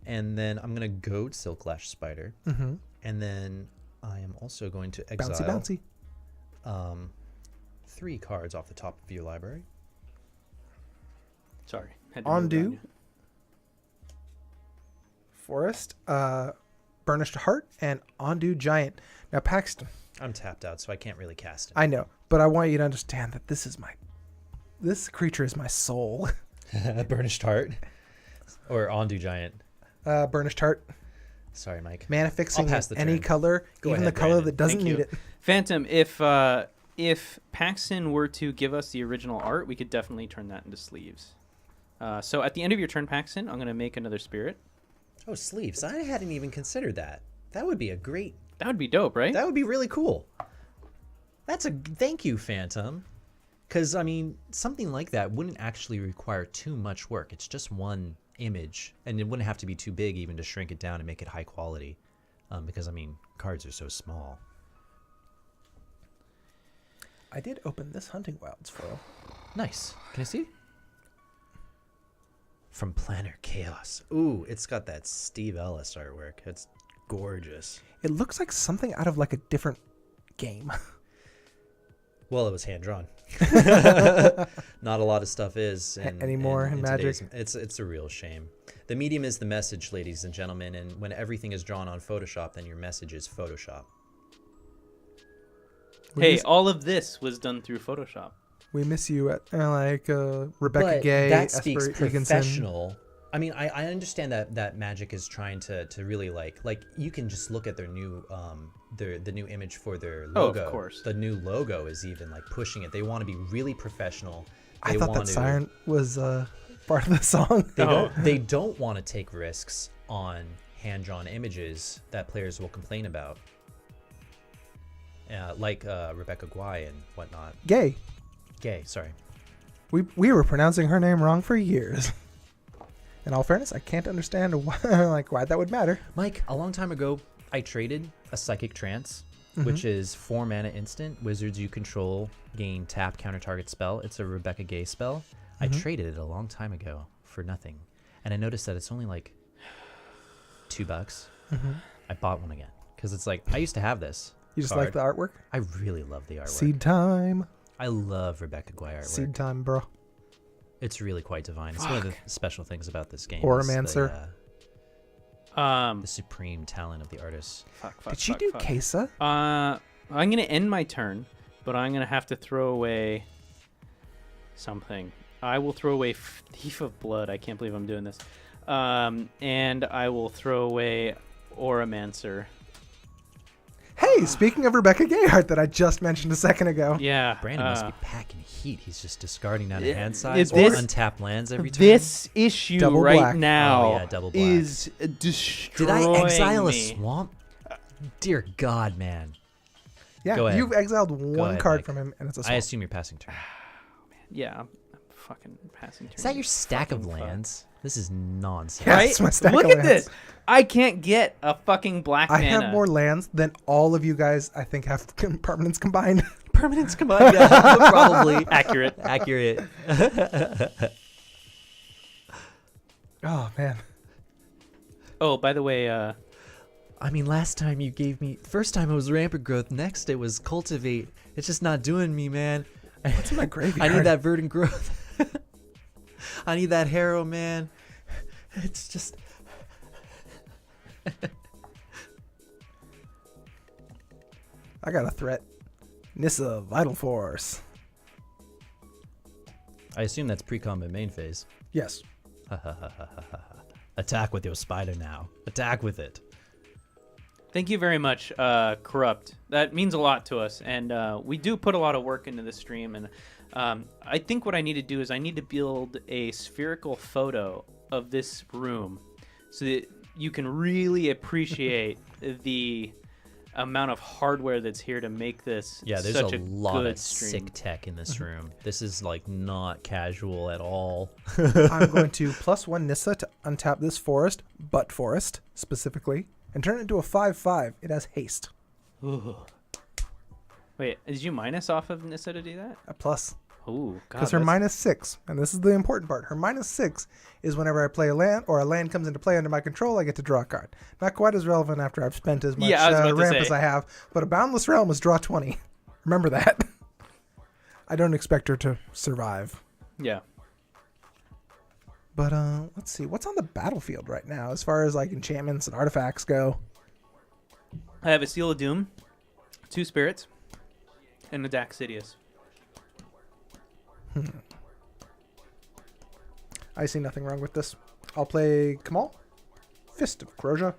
And then I'm gonna goad Silklash Spider. Mm-hmm. And then I am also going to exile Bouncy. 3 cards off the top of your library. Sorry. had to move Undo. on you. Forest, Burnished Heart, and Undo Giant. Now, Paxton, I'm tapped out, so I can't really cast it. I know, but I want you to understand that this creature is my soul. Burnished Heart. Or Undo Giant. Burnished Heart, Sorry, Mike. mana fixing I'll pass the any turn. color, Go even ahead, the color Brandon. that doesn't Thank need you. it. Phantom, if Paxton were to give us the original art, we could definitely turn that into sleeves. So at the end of your turn, Paxton, I'm going to make another spirit. Oh, sleeves. I hadn't even considered that. That would be a great... That would be dope, right? That would be really cool. That's a... Thank you, Phantom. Because, I mean, something like that wouldn't actually require too much work. It's just one image. And it wouldn't have to be too big even to shrink it down and make it high quality. Because, I mean, cards are so small. I did open this Hunting Wilds foil. Nice. Can I see? From Planar Chaos. Ooh, it's got that Steve Ellis artwork. It's gorgeous. It looks like something out of like a different game. Well, it was hand drawn. Not a lot of stuff is anymore in Magic. It's a real shame. The medium is the message, ladies and gentlemen, and when everything is drawn on Photoshop, then your message is Photoshop. Hey, all of this was done through Photoshop. We miss you at Rebecca But Gay, that speaks Esper Eganson. professional. I mean, I understand that Magic is trying to really like you can just look at their new the new image for their logo. Oh, of course. The new logo is even like pushing it. They want to be really professional. I thought that Siren was part of the song. They don't want to take risks on hand-drawn images that players will complain about. Like Rebecca Guay and whatnot. Gay. Sorry. We were pronouncing her name wrong for years. In all fairness, I can't understand why that would matter. Mike, a long time ago, I traded a Psychic Trance, which is 4 mana instant. Wizards you control gain tap counter target spell. It's a Rebecca Gay spell. I traded it a long time ago for nothing. And I noticed that it's only like $2. I bought one again. Because it's like, I used to have this. You just card. like the artwork? I really love the artwork. Seed time. I love Rebecca Guay artwork. Seed time, bro. It's really quite divine. It's one of the special things about this game. Oromancer. The supreme talent of the artist. Did she do Kesa? I'm going to end my turn, but I'm going to have to throw away something. I will throw away Thief of Blood. I can't believe I'm doing this. And I will throw away Oromancer. Hey, speaking of Rebecca Gay art that I just mentioned a second ago. Yeah. Brandon must be packing heat. He's just discarding down a hand size this- or untapped lands every time. This issue Double right black. now Oh, yeah, double black. is Did destroying I exile me. a swamp? Dear God, man. Yeah, Go ahead. you've exiled one ahead, card Mike. from him, and it's a I swamp. assume you're passing turn. Yeah, I'm fucking passing turn. Is that your stack of Fucking fuck. lands? This is nonsense. Yeah. Right? That's my stack Look of at lands. this. I can't get a fucking black I mana. have more lands than all of you guys, I think, have permanents combined. Permanents combined, yeah, probably. Accurate. Accurate. Oh, man. Oh, by the way, I mean, last time you gave me... First time it was Rampant Growth. Next it was Cultivate. It's just not doing me, man. What's in my graveyard? I need that Verdant Growth. I need that Harrow, man. It's just... I got a threat. Nissa, Vital Force. I assume that's pre-combat main phase. Yes. Attack with your spider now. Attack with it. thank you very much, Corrupt. That means a lot to us, and we do put a lot of work into this stream. And I think what I need to do is I need to build a spherical photo of this room so that you can really appreciate the amount of hardware that's here to make this Yeah, there's such a lot good of stream. sick tech in this room. This is like not casual at all. I'm going to +1 Nissa to untap this forest, Butt Forest specifically, and turn it into a 5/5. It has haste. Ooh. Wait, did you minus off of Nissa to do that? A plus. Ooh, God. Because her -6, and this is the important part, her -6 is whenever I play a land or a land comes into play under my control, I get to draw a card. Not quite as relevant after I've spent as much Yeah, I was about to ramp say. as I have, but a Boundless Realm is draw 20. Remember that. I don't expect her to survive. Yeah. But let's see, what's on the battlefield right now as far as like enchantments and artifacts go? I have a Seal of Doom, 2 Spirits, and a Daxos. I see nothing wrong with this. I'll play Kamal, Fist of Kroja.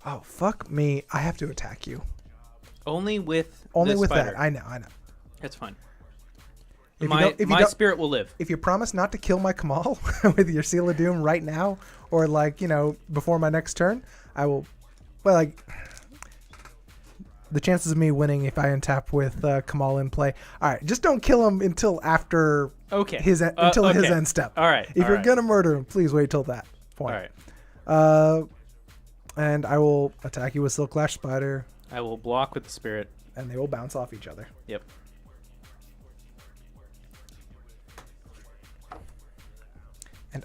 Oh, fuck me. I have to attack you. Only with Only the with spider. that. I know. That's fine. If My you don't, spirit will live. if you promise not to kill my Kamal with your Seal of Doom right now, or like, before my next turn, I will, the chances of me winning if I untap with Kamal in play. All right, just don't kill him until after Okay. his his okay. end step. All right. If all you're right. gonna murder him, please wait till that point. All right. And I will attack you with Silk Lash Spider, I will block with the spirit. and they will bounce off each other.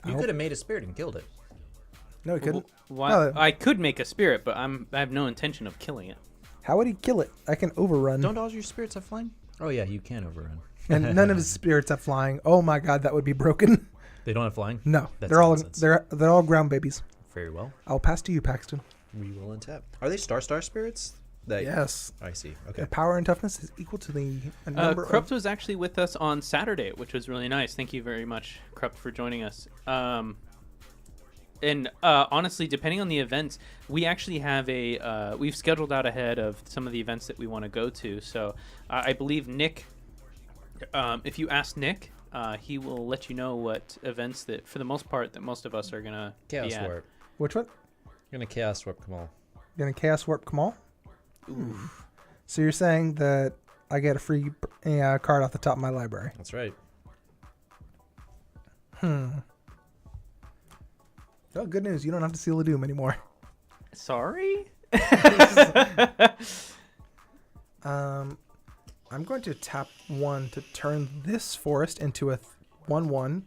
And You could have made a spirit and killed it. No, he couldn't. Why? Oh. I could make a spirit, but I have no intention of killing it. How would he kill it? I can overrun. Don't all your spirits have flying? Oh yeah, you can overrun. And none of his spirits have flying. Oh my god, that would be broken. They don't have flying? No, That's they're all nonsense. they're all ground babies. Very well. I'll pass to you, Paxton. We will untap. Are they star spirits? Yes. I see. The Okay. power and toughness is equal to the number Krupt of... was actually with us on Saturday, which was really nice. Thank you very much, Krupt, for joining us. And honestly, depending on the events, we actually have we've scheduled out ahead of some of the events that we want to go to. So I believe Nick, if you ask Nick, he will let you know what events that, for the most part, that most of us are going to be Chaos at. Warp. Which one? I'm going to Chaos Warp Kamal. Gonna Chaos Warp Kamal? Oof. So you're saying that I get a free card off the top of my library? That's right. Oh, good news. You don't have to Seal of Doom anymore. Sorry? I'm going to tap 1 to turn this forest into a 1/1,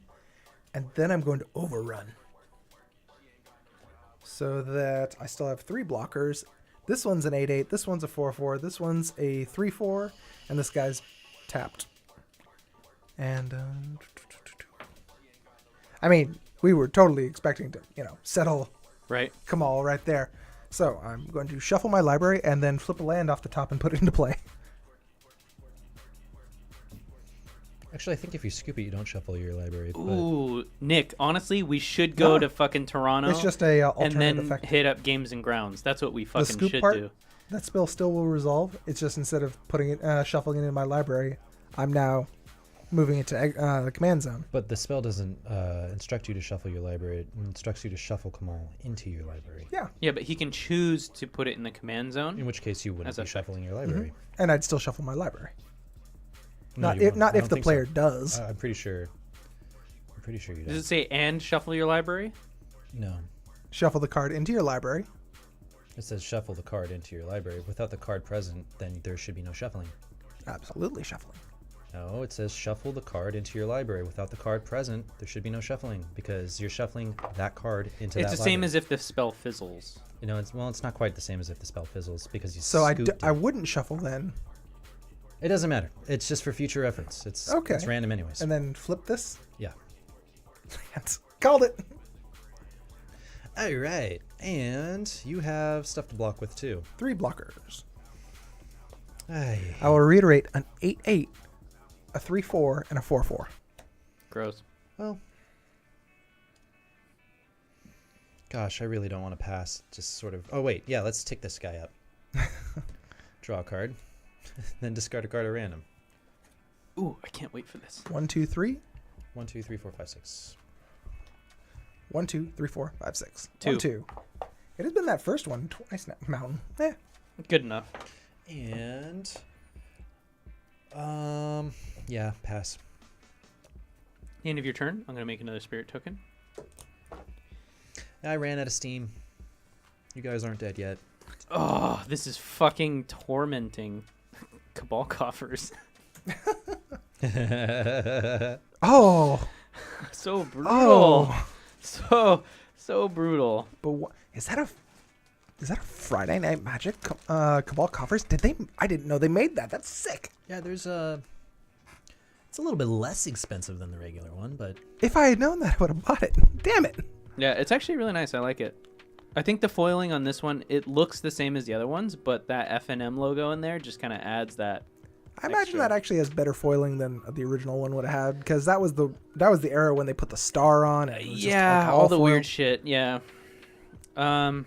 and then I'm going to overrun. So that I still have 3 blockers. This one's an 8/8, this one's a 4/4, this one's a 3/4, and this guy's tapped. And I mean, we were totally expecting to, settle Right. Kamal right there. So I'm going to shuffle my library and then flip a land off the top and put it into play. Actually, I think if you scoop it, you don't shuffle your library. But Ooh, Nick, honestly, we should go No. to fucking Toronto It's just a and alternate then effect. hit up Games and Grounds. That's what we The fucking scoop should part, do. that spell still will resolve. It's just instead of putting it, shuffling it in my library, I'm now moving it to the command zone. But the spell doesn't instruct you to shuffle your library. It instructs you to shuffle Kamal into your library. Yeah, Yeah, but he can choose to put it in the command zone. In which case, you wouldn't As be a shuffling your library. and I'd still shuffle my library. No, Not you if, won't. not I if don't the think player so. does. I'm pretty sure. I'm pretty sure you Does don't. it say and shuffle your library? No. Shuffle the card into your library. It says shuffle the card into your library. Without the card present, then there should be no shuffling. Absolutely shuffling. No, it says shuffle the card into your library. Without the card present, there should be no shuffling because you're shuffling that card into It's that the same library. as if the spell fizzles. You know, it's not quite the same as if the spell fizzles because you So scooped it. I wouldn't shuffle then, It doesn't matter. It's just for future reference. It's Okay. It's random anyways. and then flip this. Yeah. Called it. All right, and you have stuff to block with too. 3 blockers. Aye. I will reiterate an 8/8, a 3/4, and a 4/4. Gross. Well, gosh, I really don't want to pass. Just sort of. Oh wait, yeah. Let's tick this guy up. Draw a card, then discard a card at random. Ooh, I can't wait for this. 1, 2, 3. 1, 2, 3, 4, 5, 6. 1, 2, 3, 4, 5, 6. 2. 1, 2. It has been that first one twice now. Mountain. Good enough. And yeah, pass. The end of your turn, I'm going to make another spirit token. I ran out of steam. You guys aren't dead yet. Oh, this is fucking tormenting. Cabal coffers. Oh. So brutal. Oh. So brutal. But what is that a Friday Night Magic Cabal Coffers? I didn't know they made that. That's sick. Yeah, it's a little bit less expensive than the regular one, but If I had known that, I would have bought it. Damn it. Yeah, it's actually really nice. I like it. I think the foiling on this one, it looks the same as the other ones, but that F&M logo in there just kind of adds that. I imagine that actually has better foiling than the original one would have had, because that was the era when they put the star on. And it was just like all the foil. weird shit. Yeah. I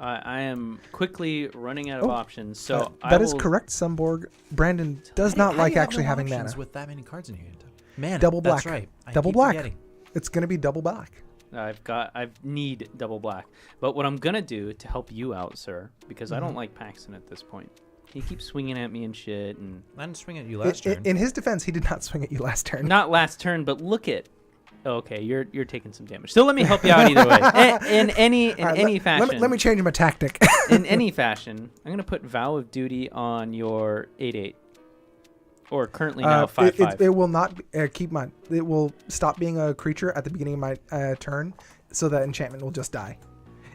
am quickly running out of options, so that is correct. Sunborg Brandon does not like actually having mana. with that many cards in your hand. Mana. Double black. That's right. I Double keep black. forgetting. It's gonna be double black. I need double black. But what I'm gonna do to help you out, sir, because I don't like Paxton at this point. He keeps swinging at me and shit, and I didn't swing at you last turn. In his defense, he did not swing at you last turn. not last turn, but look at. Okay, you're taking some damage. So let me help you out either way. In any fashion. Let me change my tactic. In any fashion, I'm gonna put Vow of Duty on your 8/8. Or currently now 5/5. It will not keep mind. It will stop being a creature at the beginning of my turn, so that enchantment will just die.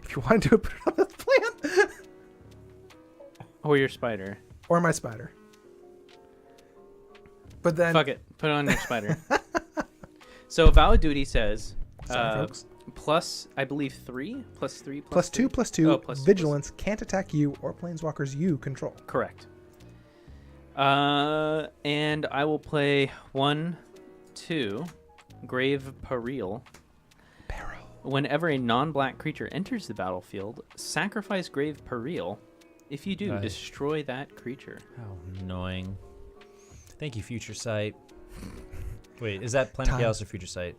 If you want to do it, put it on the plant. Or your spider. Or my spider. But then Fuck it. Put it on your spider. So Vow of Duty says Sorry, folks. plus, I believe, 3? Plus 3? Plus 2, 3? plus 2. Oh, plus Vigilance can't attack you or planeswalkers you control. Correct. And I will play 1, 2, Grave Peril. Whenever a non-black creature enters the battlefield, sacrifice Grave Peril. If you do, Nice. destroy that creature. How annoying. Thank you, Future Sight. Wait, is that Planar Time. Chaos or Future Sight?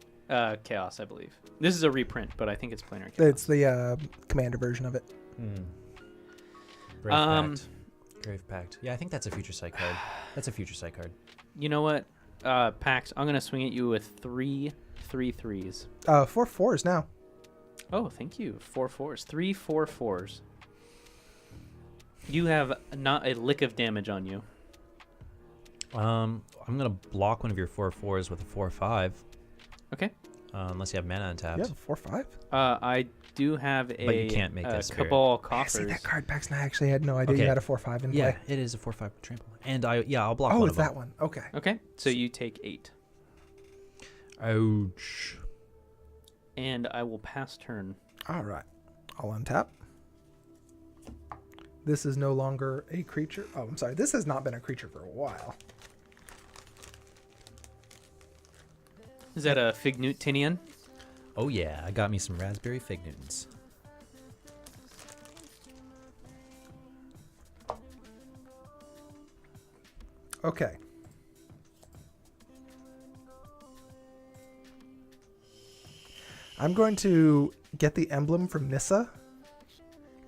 Chaos, I believe. This is a reprint, but I think it's Planar Chaos. It's the commander version of it. Grave Pact. Grave Pact. Yeah, I think that's a Future Sight card. That's a Future Sight card. You know what, Pax? I'm gonna swing at you with 3 3/3s. 4 4s now. Oh, thank you. 4 4s. 3 4 4s. You have not a lick of damage on you. I'm gonna block one of your 4/4s with a 4/5. Okay. Unless you have mana untapped. Yeah, 4 5. I do have a But you can't make a spirit. Cabal I Coffers. see that card, Paxton. I actually had no idea you Okay. had a 4 5 in Yeah, play. it is a 4/5 trample. And I'll block Oh, one it's of them. that one. Okay. Okay, so you take 8. Ouch. And I will pass turn. All right. I'll untap. This is no longer a creature. Oh, I'm sorry. This has not been a creature for a while. Is that a Fignute Tinian? Oh yeah, I got me some raspberry fig Newtons. Okay. I'm going to get the emblem from Nissa.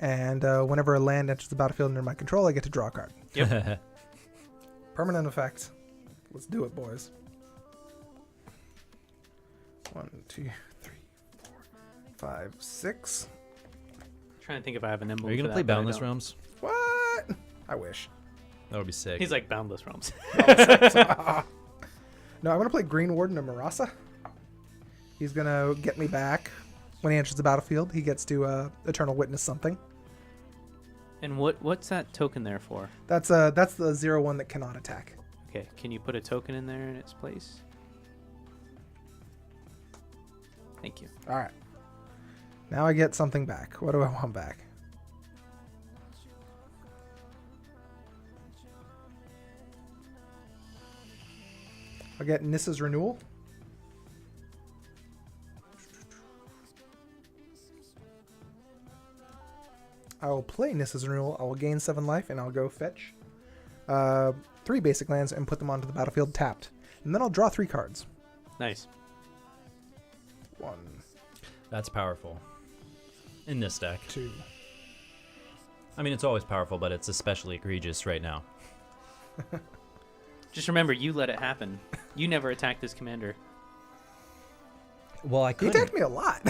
And whenever a land enters the battlefield under my control, I get to draw a card. Yep. Permanent effect. Let's do it, boys. 1, 2, 3, 4, 5, 6. Trying to think if I have an emblem. Are you gonna for play that, but I Boundless don't. Realms? What? I wish. That would be sick. He's like Boundless Realms. No, I'm going to play Green Warden of Marasa. He's going to get me back. When he enters the battlefield, he gets to Eternal Witness something. And what's that token there for? That's the 0/1 that cannot attack. Okay, can you put a token in there in its place? Thank you. All right. Now I get something back. What do I want back? I'll get Nissa's Renewal. I will play Nissa's Renewal. I will gain 7 life, and I'll go fetch 3 basic lands and put them onto the battlefield tapped. And then I'll draw 3 cards. Nice. 1, That's powerful. In this deck. 2. I mean, it's always powerful, but it's especially egregious right now. Just remember, you let it happen. You never attacked this commander. Well, I He couldn't. attacked me a lot.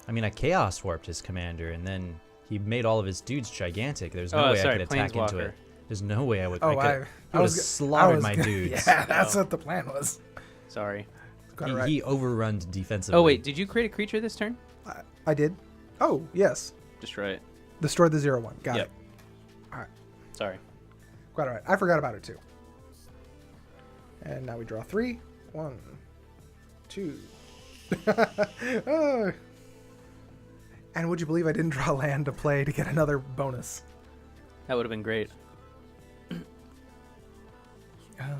I mean, I chaos warped his commander, and then he made all of his dudes gigantic. There's no Oh, way sorry, I could attack into Planeswalker. it. There's no way I would. Oh, I I would was have slaughtered my gonna- dudes. Yeah, that's Oh. what the plan was. Sorry. Got it right. He overrun defensively. Oh, wait, did you create a creature this turn? I did. Oh, yes. Destroy it. Destroy the 0/1. Got Yep. it. All right. Sorry. Quite all right. I forgot about it too. And now we draw 3. 1, 2. Oh. And would you believe I didn't draw land to play to get another bonus? That would have been great. Huh.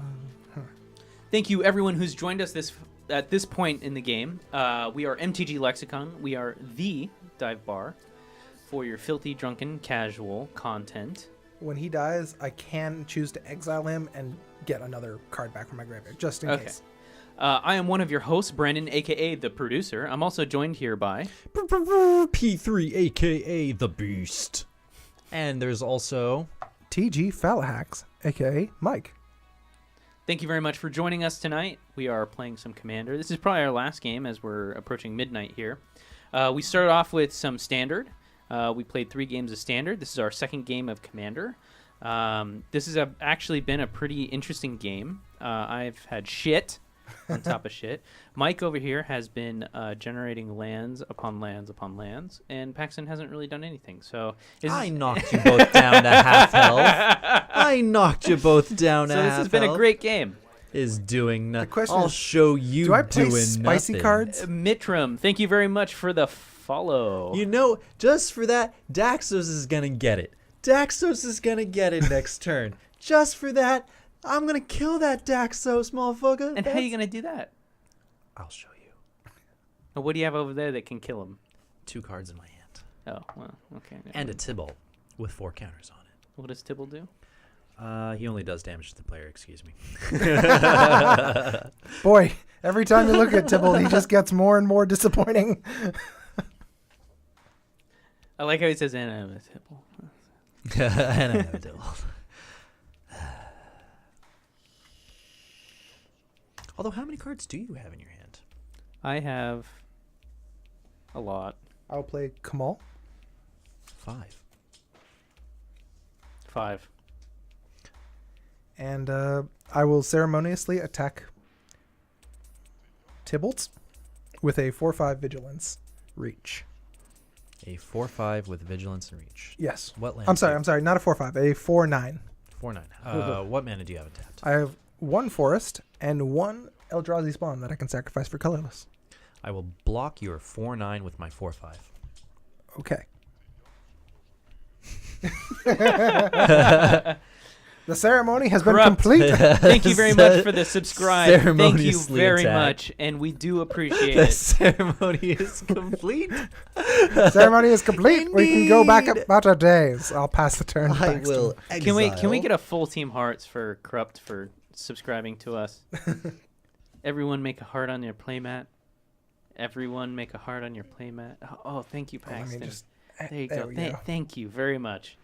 Thank you, everyone who's joined us at this point in the game. We are MTG Lexicon. We are the dive bar for your filthy, drunken, casual content. When he dies, I can choose to exile him and get another card back from my graveyard, just in Okay. case. I am one of your hosts, Brandon, a.k.a. The Producer. I'm also joined here by... P3, aka the Beast. And there's also TG Failhax, a.k.a. Mike. Thank you very much for joining us tonight. We are playing some Commander. This is probably our last game as we're approaching midnight here. We started off with some Standard. We played 3 games of Standard. This is our second game of Commander. This has actually been a pretty interesting game. I've had shit on top of shit. Mike over here has been generating lands upon lands upon lands, and Paxton hasn't really done anything. So I knocked you both down to half health. I knocked you both down to so half this has been a health. great game. Is doing nothing. question I'll is, show you do I play doing spicy nothing. cards? Mitram, thank you very much for the follow. You know, just for that, Daxos is gonna get it. Daxos is gonna get it next turn. Just for that, I'm gonna kill that Daxos, motherfucker. And how are you going to do that? I'll show you. And what do you have over there that can kill him? 2 cards in my hand. Oh, well, okay. never And a mind. Tibble with 4 counters on it. What does Tibble do? He only does damage to the player, excuse me. Boy, every time you look at Tibble, he just gets more and more disappointing. I like how he says, and I have a Tibble. And I have a Tibble. Although, how many cards do you have in your hand? I have a lot. I'll play Kamal. 5. 5. And I will ceremoniously attack Tybalt with a 4/5 vigilance reach. A 4/5 with vigilance and reach. Yes. What land? I'm sorry, not a 4/5, a 4/9. 4/9. What mana do you have untapped? I have 1 forest and 1 Eldrazi spawn that I can sacrifice for colorless. I will block your 4/9 with my 4/5. Okay. The ceremony has been Corrupt. complete. Thank you very much for the subscribe. Thank you Ceremoniously very attacked. much, and we do appreciate The it. ceremony is complete. Ceremony is complete. We can go back Indeed. about our days. I'll pass the turn. to I Paxton. will exile. Can we get a full team hearts for Corrupt for subscribing to us? Everyone make a heart on your playmat. Everyone make a heart on your playmat. Oh, thank you, Oh, let me Paxton. just- there you there go. we go. Thank you very much.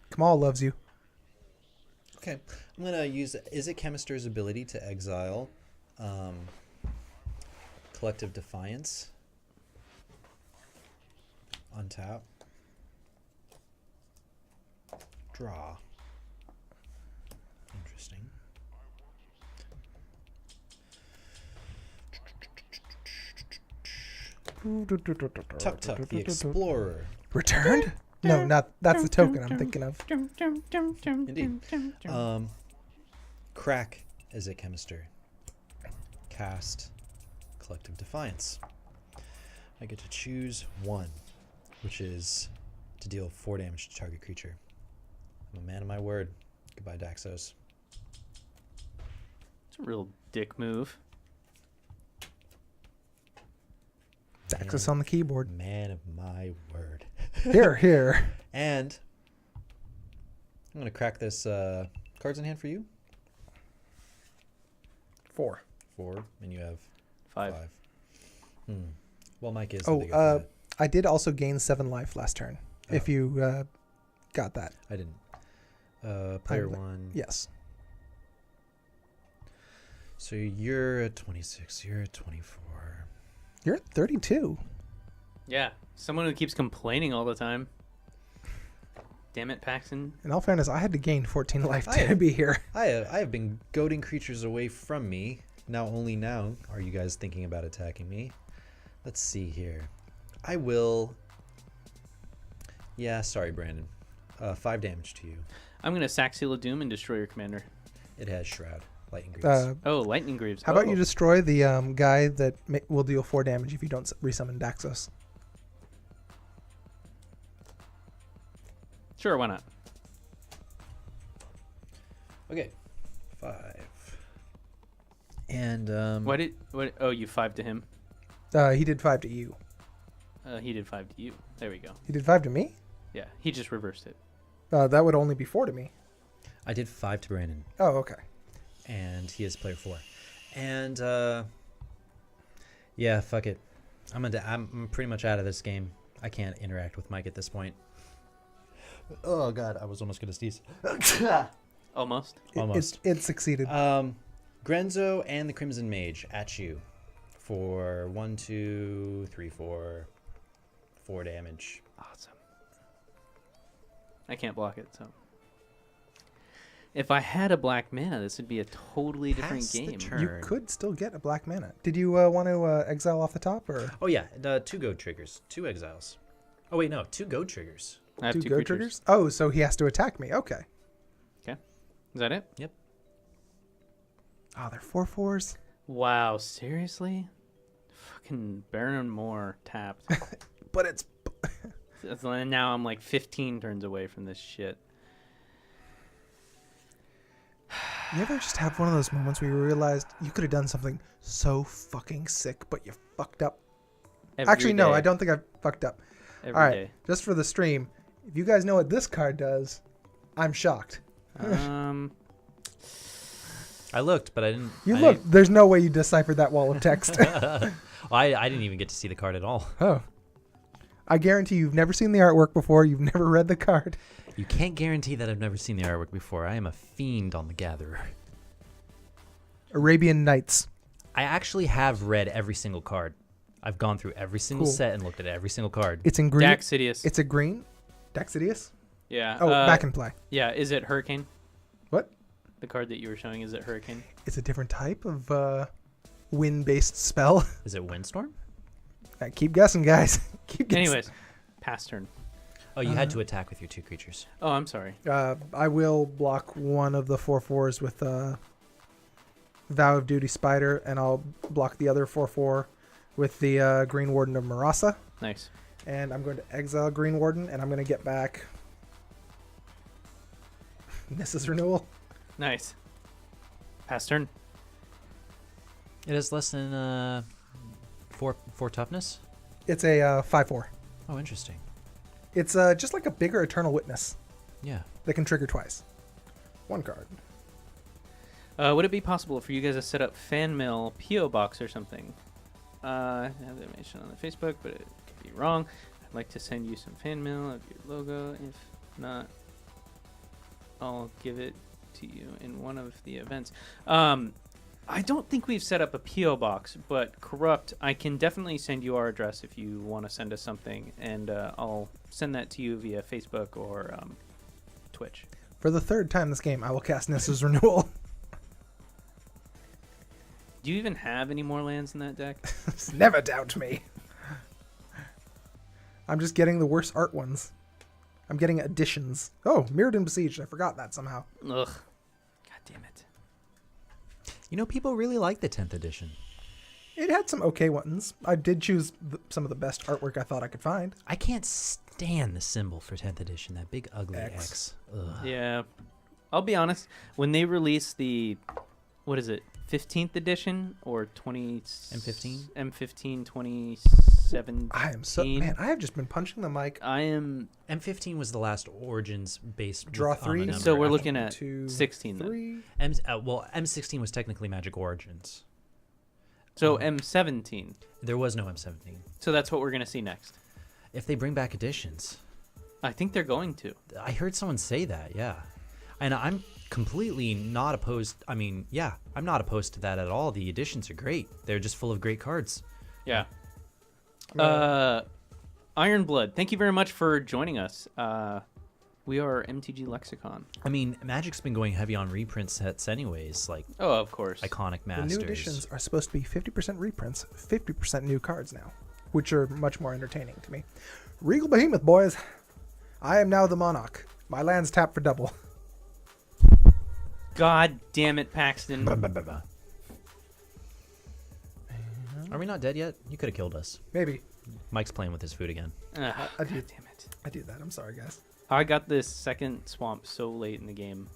Kamal loves you. Okay, I'm gonna use Izzet Chemister's ability to exile Collective Defiance. Untap. Draw. Interesting. Tuk Tuk the Explorer. Returned? No, not that's the token I'm thinking of. Indeed. Crack Izzet Chemister. Cast Collective Defiance. I get to choose 1, which is to deal 4 damage to target creature. I'm a man of my word. Goodbye, Daxos. It's a real dick move. Daxos on the keyboard. Man of my word. Here, here. And I'm going to crack this cards in hand for you. 4. 4, and you have 5. 5. Well, Mike is the Oh, bigger threat. I did also gain 7 life last turn. If you got that. I didn't. Player 1. Yes. So you're at 26. You're at 24. You're at 32. Yeah, someone who keeps complaining all the time. Damn it, Paxton. In all fairness, I had to gain 14 life I to have- be here. I have been goading creatures away from me. Only now are you guys thinking about attacking me. Let's see here. I will... Yeah, sorry, Brandon. 5 damage to you. I'm going to sack Seal of Doom and destroy your commander. It has Shroud. Lightning Greaves. Oh, Lightning Greaves. How about you Oh. destroy the guy that will deal 4 damage if you don't resummon Daxos? Sure, why not? Okay. 5. And, Oh, you 5 to him. He did 5 to you. He did 5 to you. There we go. He did 5 to me? Yeah, he just reversed it. That would only be 4 to me. I did 5 to Brandon. Oh, okay. And he is player 4. And, yeah, fuck it. I'm pretty much out of this game. I can't interact with Mike at this point. Oh, God. I was almost going to sneeze. Almost. Almost. It succeeded. Grenzo and the Crimson Mage at you for 1, 2, 3, 4 damage. Awesome. I can't block it, so. If I had a black mana, this would be a totally different Pass the game. turn. You could still get a black mana. Did you want to exile off the top or Oh yeah, 2 goad triggers, 2 exiles. Oh wait, no, 2 goad triggers. I have 2 two go creatures. triggers? Oh, so he has to attack me. Okay. Okay. Is that it? Yep. Oh, they're 4/4s. Wow, seriously? Fucking Baron Moore tapped. But it's And now I'm like 15 turns away from this shit. You ever just have one of those moments where you realized you could have done something so fucking sick, but you fucked up? Actually, no, I don't think I fucked up. Every All right, day. just for the stream, if you guys know what this card does, I'm shocked. I looked, but I didn't. You look, there's no way you deciphered that wall of text. I didn't even get to see the card at all. Oh. I guarantee you've never seen the artwork before, you've never read the card. You can't guarantee that I've never seen the artwork before. I am a fiend on the Gatherer. Arabian Nights. I actually have read every single card. I've gone through every single Cool. set and looked at every single card. It's in green. Daxidius. It's a green. Daxidius? Yeah. Oh, back in play. Yeah, is it Hurricane? What? The card that you were showing, is it Hurricane? It's a different type of wind-based spell. Is it Windstorm? Keep guessing, guys. Keep guessing. Anyways, pass turn. Oh, you had to attack with your 2 creatures. Oh, I'm sorry. I will block one of the 4/4s with Vow of Duty Spider, and I'll block the other 4/4 with the Green Warden of Marasa. Nice. And I'm going to exile Green Warden, and I'm going to get back Mrs. Renewal. Nice. Pass turn. It has less than 4 toughness. It's a 5/4. Oh, interesting. It's just like a bigger Eternal Witness Yeah. that can trigger twice. 1 card. Would it be possible for you guys to set up fan mail PO box or something? I have the information on the Facebook, but it could be wrong. I'd like to send you some fan mail of your logo. If not, I'll give it to you in one of the events. I don't think we've set up a PO box, but Corrupt, I can definitely send you our address if you want to send us something, and I'll send that to you via Facebook or Twitch. For the 3rd time this game, I will cast Mrs. Renewal. Do you even have any more lands in that deck? Never doubt me. I'm just getting the worst art ones. I'm getting additions. Oh, Mirrored and Besieged. I forgot that somehow. Ugh. God damn it. You know, people really like the 10th edition. It had some okay ones. I did choose some of the best artwork I thought I could find. I can't stand the symbol for 10th edition, that big ugly X. Ugh. Yeah. I'll be honest. When they released the, what is it, 15th edition or 20... M15? M15 2017. I am so... Man, I have just been punching the mic. I am... M15 was the last Origins-based... Draw with, 3. a number. So we're looking at 2, 16 then. 3. Well, M16 was technically Magic Origins. So M17. There was no M17. So that's what we're going to see next. If they bring back editions. I think they're going to. I heard someone say that, yeah. And I'm completely not opposed. I mean, yeah, I'm not opposed to that at all. The editions are great. They're just full of great cards. Yeah. Iron Blood, thank you very much for joining us. We are MTG Lexicon. I mean, Magic's been going heavy on reprint sets anyways, like Oh, of course. Iconic The Masters. new editions are supposed to be 50% reprints, 50% new cards now, which are much more entertaining to me. Regal Behemoth, boys. I am now the Monarch. My land's tapped for double. God damn it, Paxton. Are we not dead yet? You could have killed us. Maybe. Mike's playing with his food again. Ugh, I do. God damn it. I do that. I'm sorry, guys. I got this second swamp so late in the game.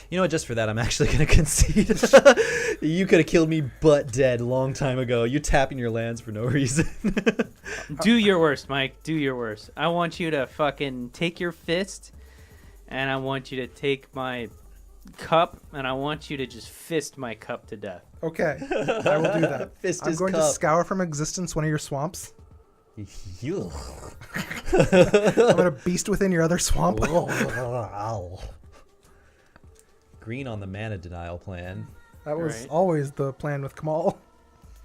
You know what? Just for that, I'm actually going to concede. You could have killed me butt dead a long time ago. You're tapping your lands for no reason. Do your worst, Mike. Do your worst. I want you to fucking take your fist, and I want you to take my cup, and I want you to just fist my cup to death. Okay, I will do that. Fist I'm his going to cup. scour from existence one of your swamps. You. I'm going to beast within your other swamp. Green on the mana denial plan. That was Right. always the plan with Kamal.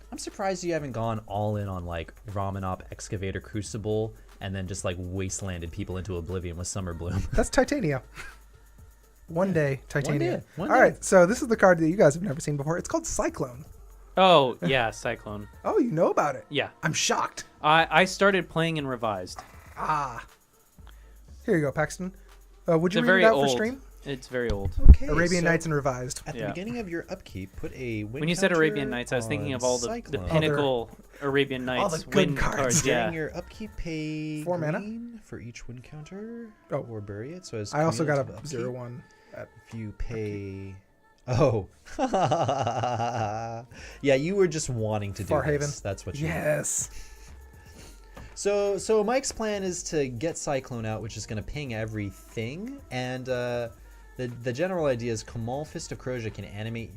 I'm surprised you haven't gone all in on like Ramanop, Excavator, Crucible, and then just like wastelanded people into oblivion with Summer Bloom. That's Titania. One day, Titania. One All day. right, so this is the card that you guys have never seen before. It's called Cyclone. Oh, yeah, Cyclone. Oh, you know about it. Yeah. I'm shocked. I started playing in Revised. Ah. Here you go, Paxton. Would you It's read very it out old. for stream? It's very old. Okay. Arabian so Nights and Revised. At the Yeah. beginning of your upkeep, put a win When you said Arabian counter Nights, I was thinking on of all the Cyclone. pinnacle Arabian all the Nights good win cards. cards. During Yeah. your upkeep, pay 4 mana? green for each win counter. Oh. Or bury it. So as I also got cumulative a upkeep, 0-1. If you pay. Oh. Yeah, you were just wanting to do Farhaven. this. That's what you Yes. So Mike's plan is to get Cyclone out, which is going to ping everything, and the general idea is Kamal Fist of Croja can animate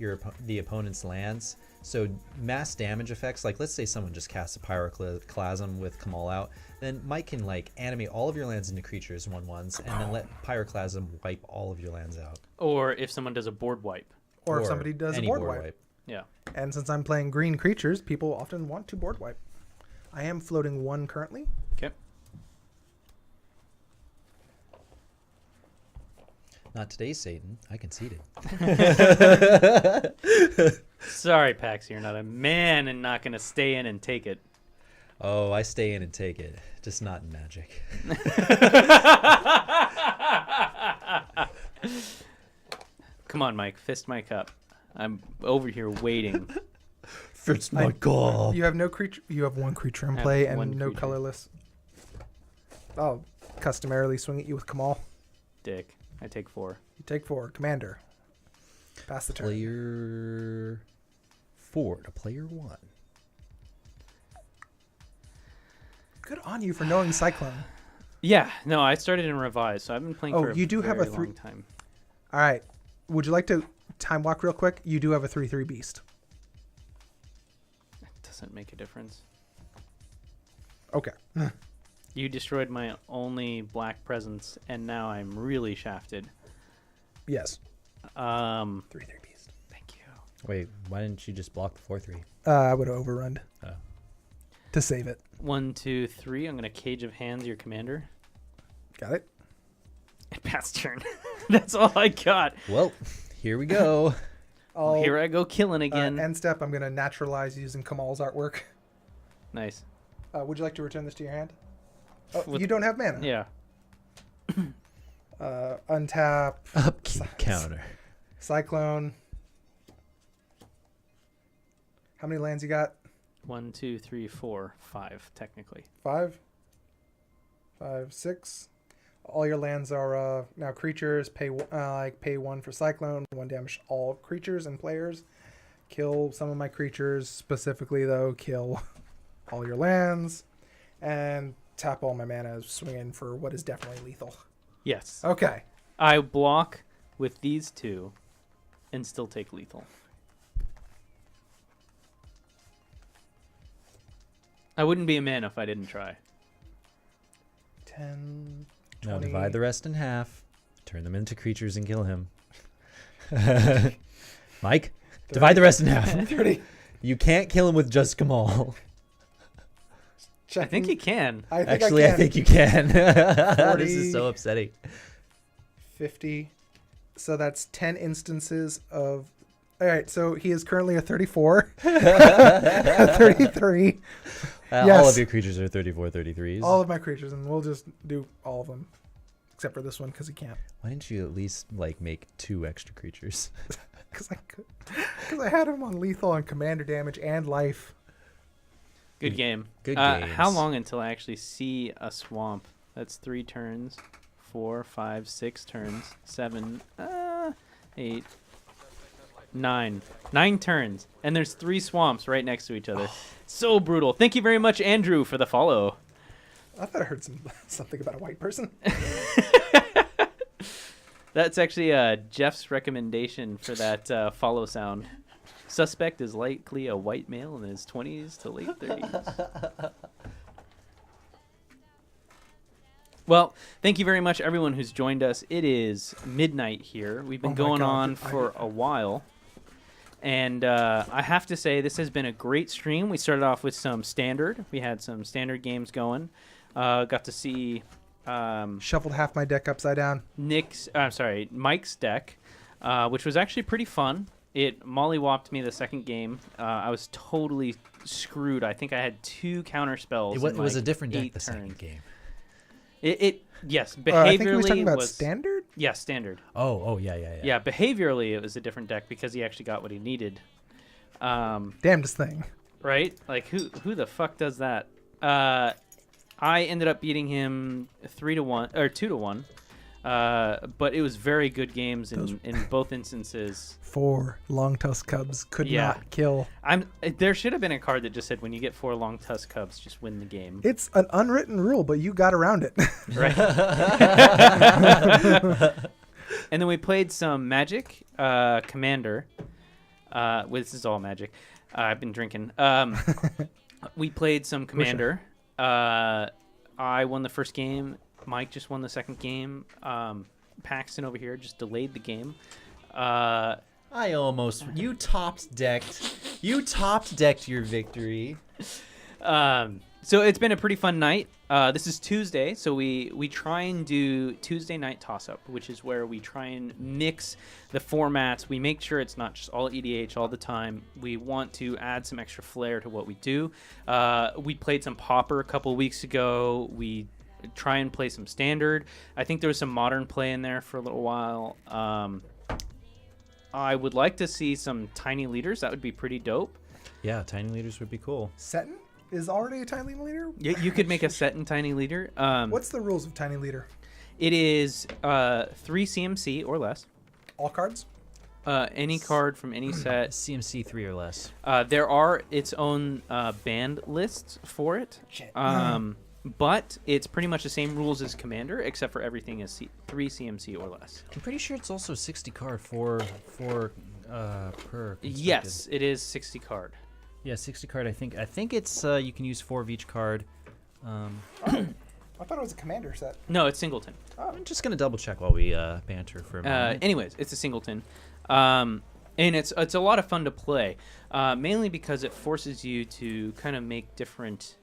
the opponent's lands. So mass damage effects, like let's say someone just casts a Pyroclasm with Kamal out, then Mike can like animate all of your lands into creatures 1/1s, and then let Pyroclasm wipe all of your lands out. Or if someone does a board wipe. Or if somebody does a any board wipe. Yeah. And since I'm playing green creatures, people often want to board wipe. I am floating 1 currently. Okay. Not today, Satan. I conceded. Sorry, Pax, you're not a man and not going to stay in and take it. Oh, I stay in and take it, just not in Magic. Come on, Mike. Fist my cup. I'm over here waiting. First my god. You have no creature. You have 1 creature in I play have and one no creature. colorless. I'll customarily swing at you with Kamal. Dick. I take 4. You take 4. Commander. Pass the turn. Player 4 to player 1. Good on you for knowing Cyclone. Yeah. No, I started in Revised, so I've been playing Oh, for a you do have a very long time. All right. Would you like to time walk real quick? You do have a 3/3 beast. It doesn't make a difference. Okay. You destroyed my only black presence, and now I'm really shafted. Yes. 3/3 beast. Thank you. Wait, why didn't you just block the 4/3? I would have overrun Oh. to save it. 1, 2, 3. I'm gonna Cage of Hands your commander. Got it? And pass turn. That's all I got. Well, here we go. I'll, Here I go killing again. end step, I'm going to naturalize using Kamal's artwork. Nice. Would you like to return this to your hand? Oh, With- you don't have mana. Yeah. Untap. Upkeep counter. Cyclone. How many lands you got? 1, 2, 3, 4, 5, technically. 5? 5, 6. All your lands are now creatures. Pay 1 for Cyclone. 1 damage all creatures and players. Kill some of my creatures. Specifically, though, kill all your lands. And tap all my mana. Swing in for what is definitely lethal. Yes. Okay. I block with these 2 and still take lethal. I wouldn't be a man if I didn't try. 10, Now 20. divide the rest in half. Turn them into creatures and kill him. Mike, divide the rest in half. 30. You can't kill him with just Kamal. I think you can. Actually, I think you can. This is 40. so upsetting. 50. So that's 10 instances of. All right, so he is currently a 34. A 33. All Yes. of your creatures are 34, 33s. All of my creatures, and we'll just do all of them. Except for this one, because he can't. Why didn't you at least like make 2 extra creatures? Because I could. Because I had him on lethal and commander damage and life. Good game. Good How games. long until I actually see a swamp? That's 3 turns. 4, 5, 6 turns. 7, 8, 9. 9 turns. And there's 3 swamps right next to each other. So brutal. Thank you very much, Andrew, for the follow. I thought I heard something about a white person. That's actually Jeff's recommendation for that follow sound. Suspect is likely a white male in his 20s to late 30s. Well, thank you very much, everyone who's joined us. It is midnight here. We've been Oh my going God, on for a while. And I have to say, this has been a great stream. We started off with some standard. We had some standard games going. Got to see Shuffled half my deck upside down. Mike's deck, which was actually pretty fun. It mollywopped me the second game. I was totally screwed. I think I had 2 counter spells. It was in a different deck 8 the turns. second game. Yes, behaviorally I think he was talking about standard. Yeah, standard. Oh, yeah. Yeah, behaviorally it was a different deck because he actually got what he needed. Damnedest thing. Right? Like who the fuck does that? I ended up beating him 3-1 or 2-1. But it was very good games in both instances. 4 long tusk cubs could not kill. There should have been a card that just said when you get 4 long tusk cubs, just win the game. It's an unwritten rule, but you got around it. Right. And then we played some Magic, Commander. This is all Magic. I've been drinking. We played some Commander. I won the first game. Mike just won the second game. Paxton over here just delayed the game. You top decked your victory. So it's been a pretty fun night. This is Tuesday, so we try and do Tuesday night toss-up, which is where we try and mix the formats. We make sure it's not just all EDH all the time. We want to add some extra flair to what we do. We played some Pauper a couple weeks ago. We try and play some Standard. I think there was some Modern play in there for a little while. I would like to see some Tiny Leaders. That would be pretty dope. Yeah, Tiny Leaders would be cool. Seton is already a tiny leader. Yeah, you could make a set in Tiny Leader. What's the rules of tiny leader? It is 3 CMC or less. All cards? Any card from any set. CMC 3 or less. There are its own banned lists for it. Shit. But it's pretty much the same rules as Commander, except for everything is 3 CMC or less. I'm pretty sure it's also 60 card for per. Yes, it is 60 card. Yeah, 60 card. I think it's you can use 4 of each card. I thought it was a commander set. No, it's singleton. I'm just gonna double check while we banter for a moment. Anyways, it's a singleton, and it's a lot of fun to play, mainly because it forces you to kind of make different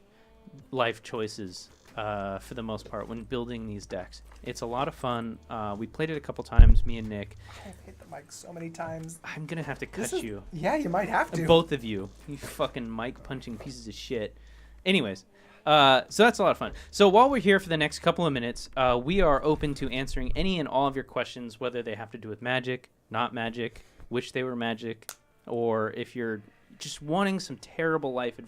life choices for the most part when building these decks. It's a lot of fun. We played it a couple times, me and Nick. I've hit the mic so many times. I'm gonna have to cut you. Yeah, you might have to. Both of you fucking mic punching pieces of shit. Anyways, so that's a lot of fun. So while we're here for the next couple of minutes, we are open to answering any and all of your questions, whether they have to do with Magic, not Magic, wish they were Magic, or if you're just wanting some terrible life advice.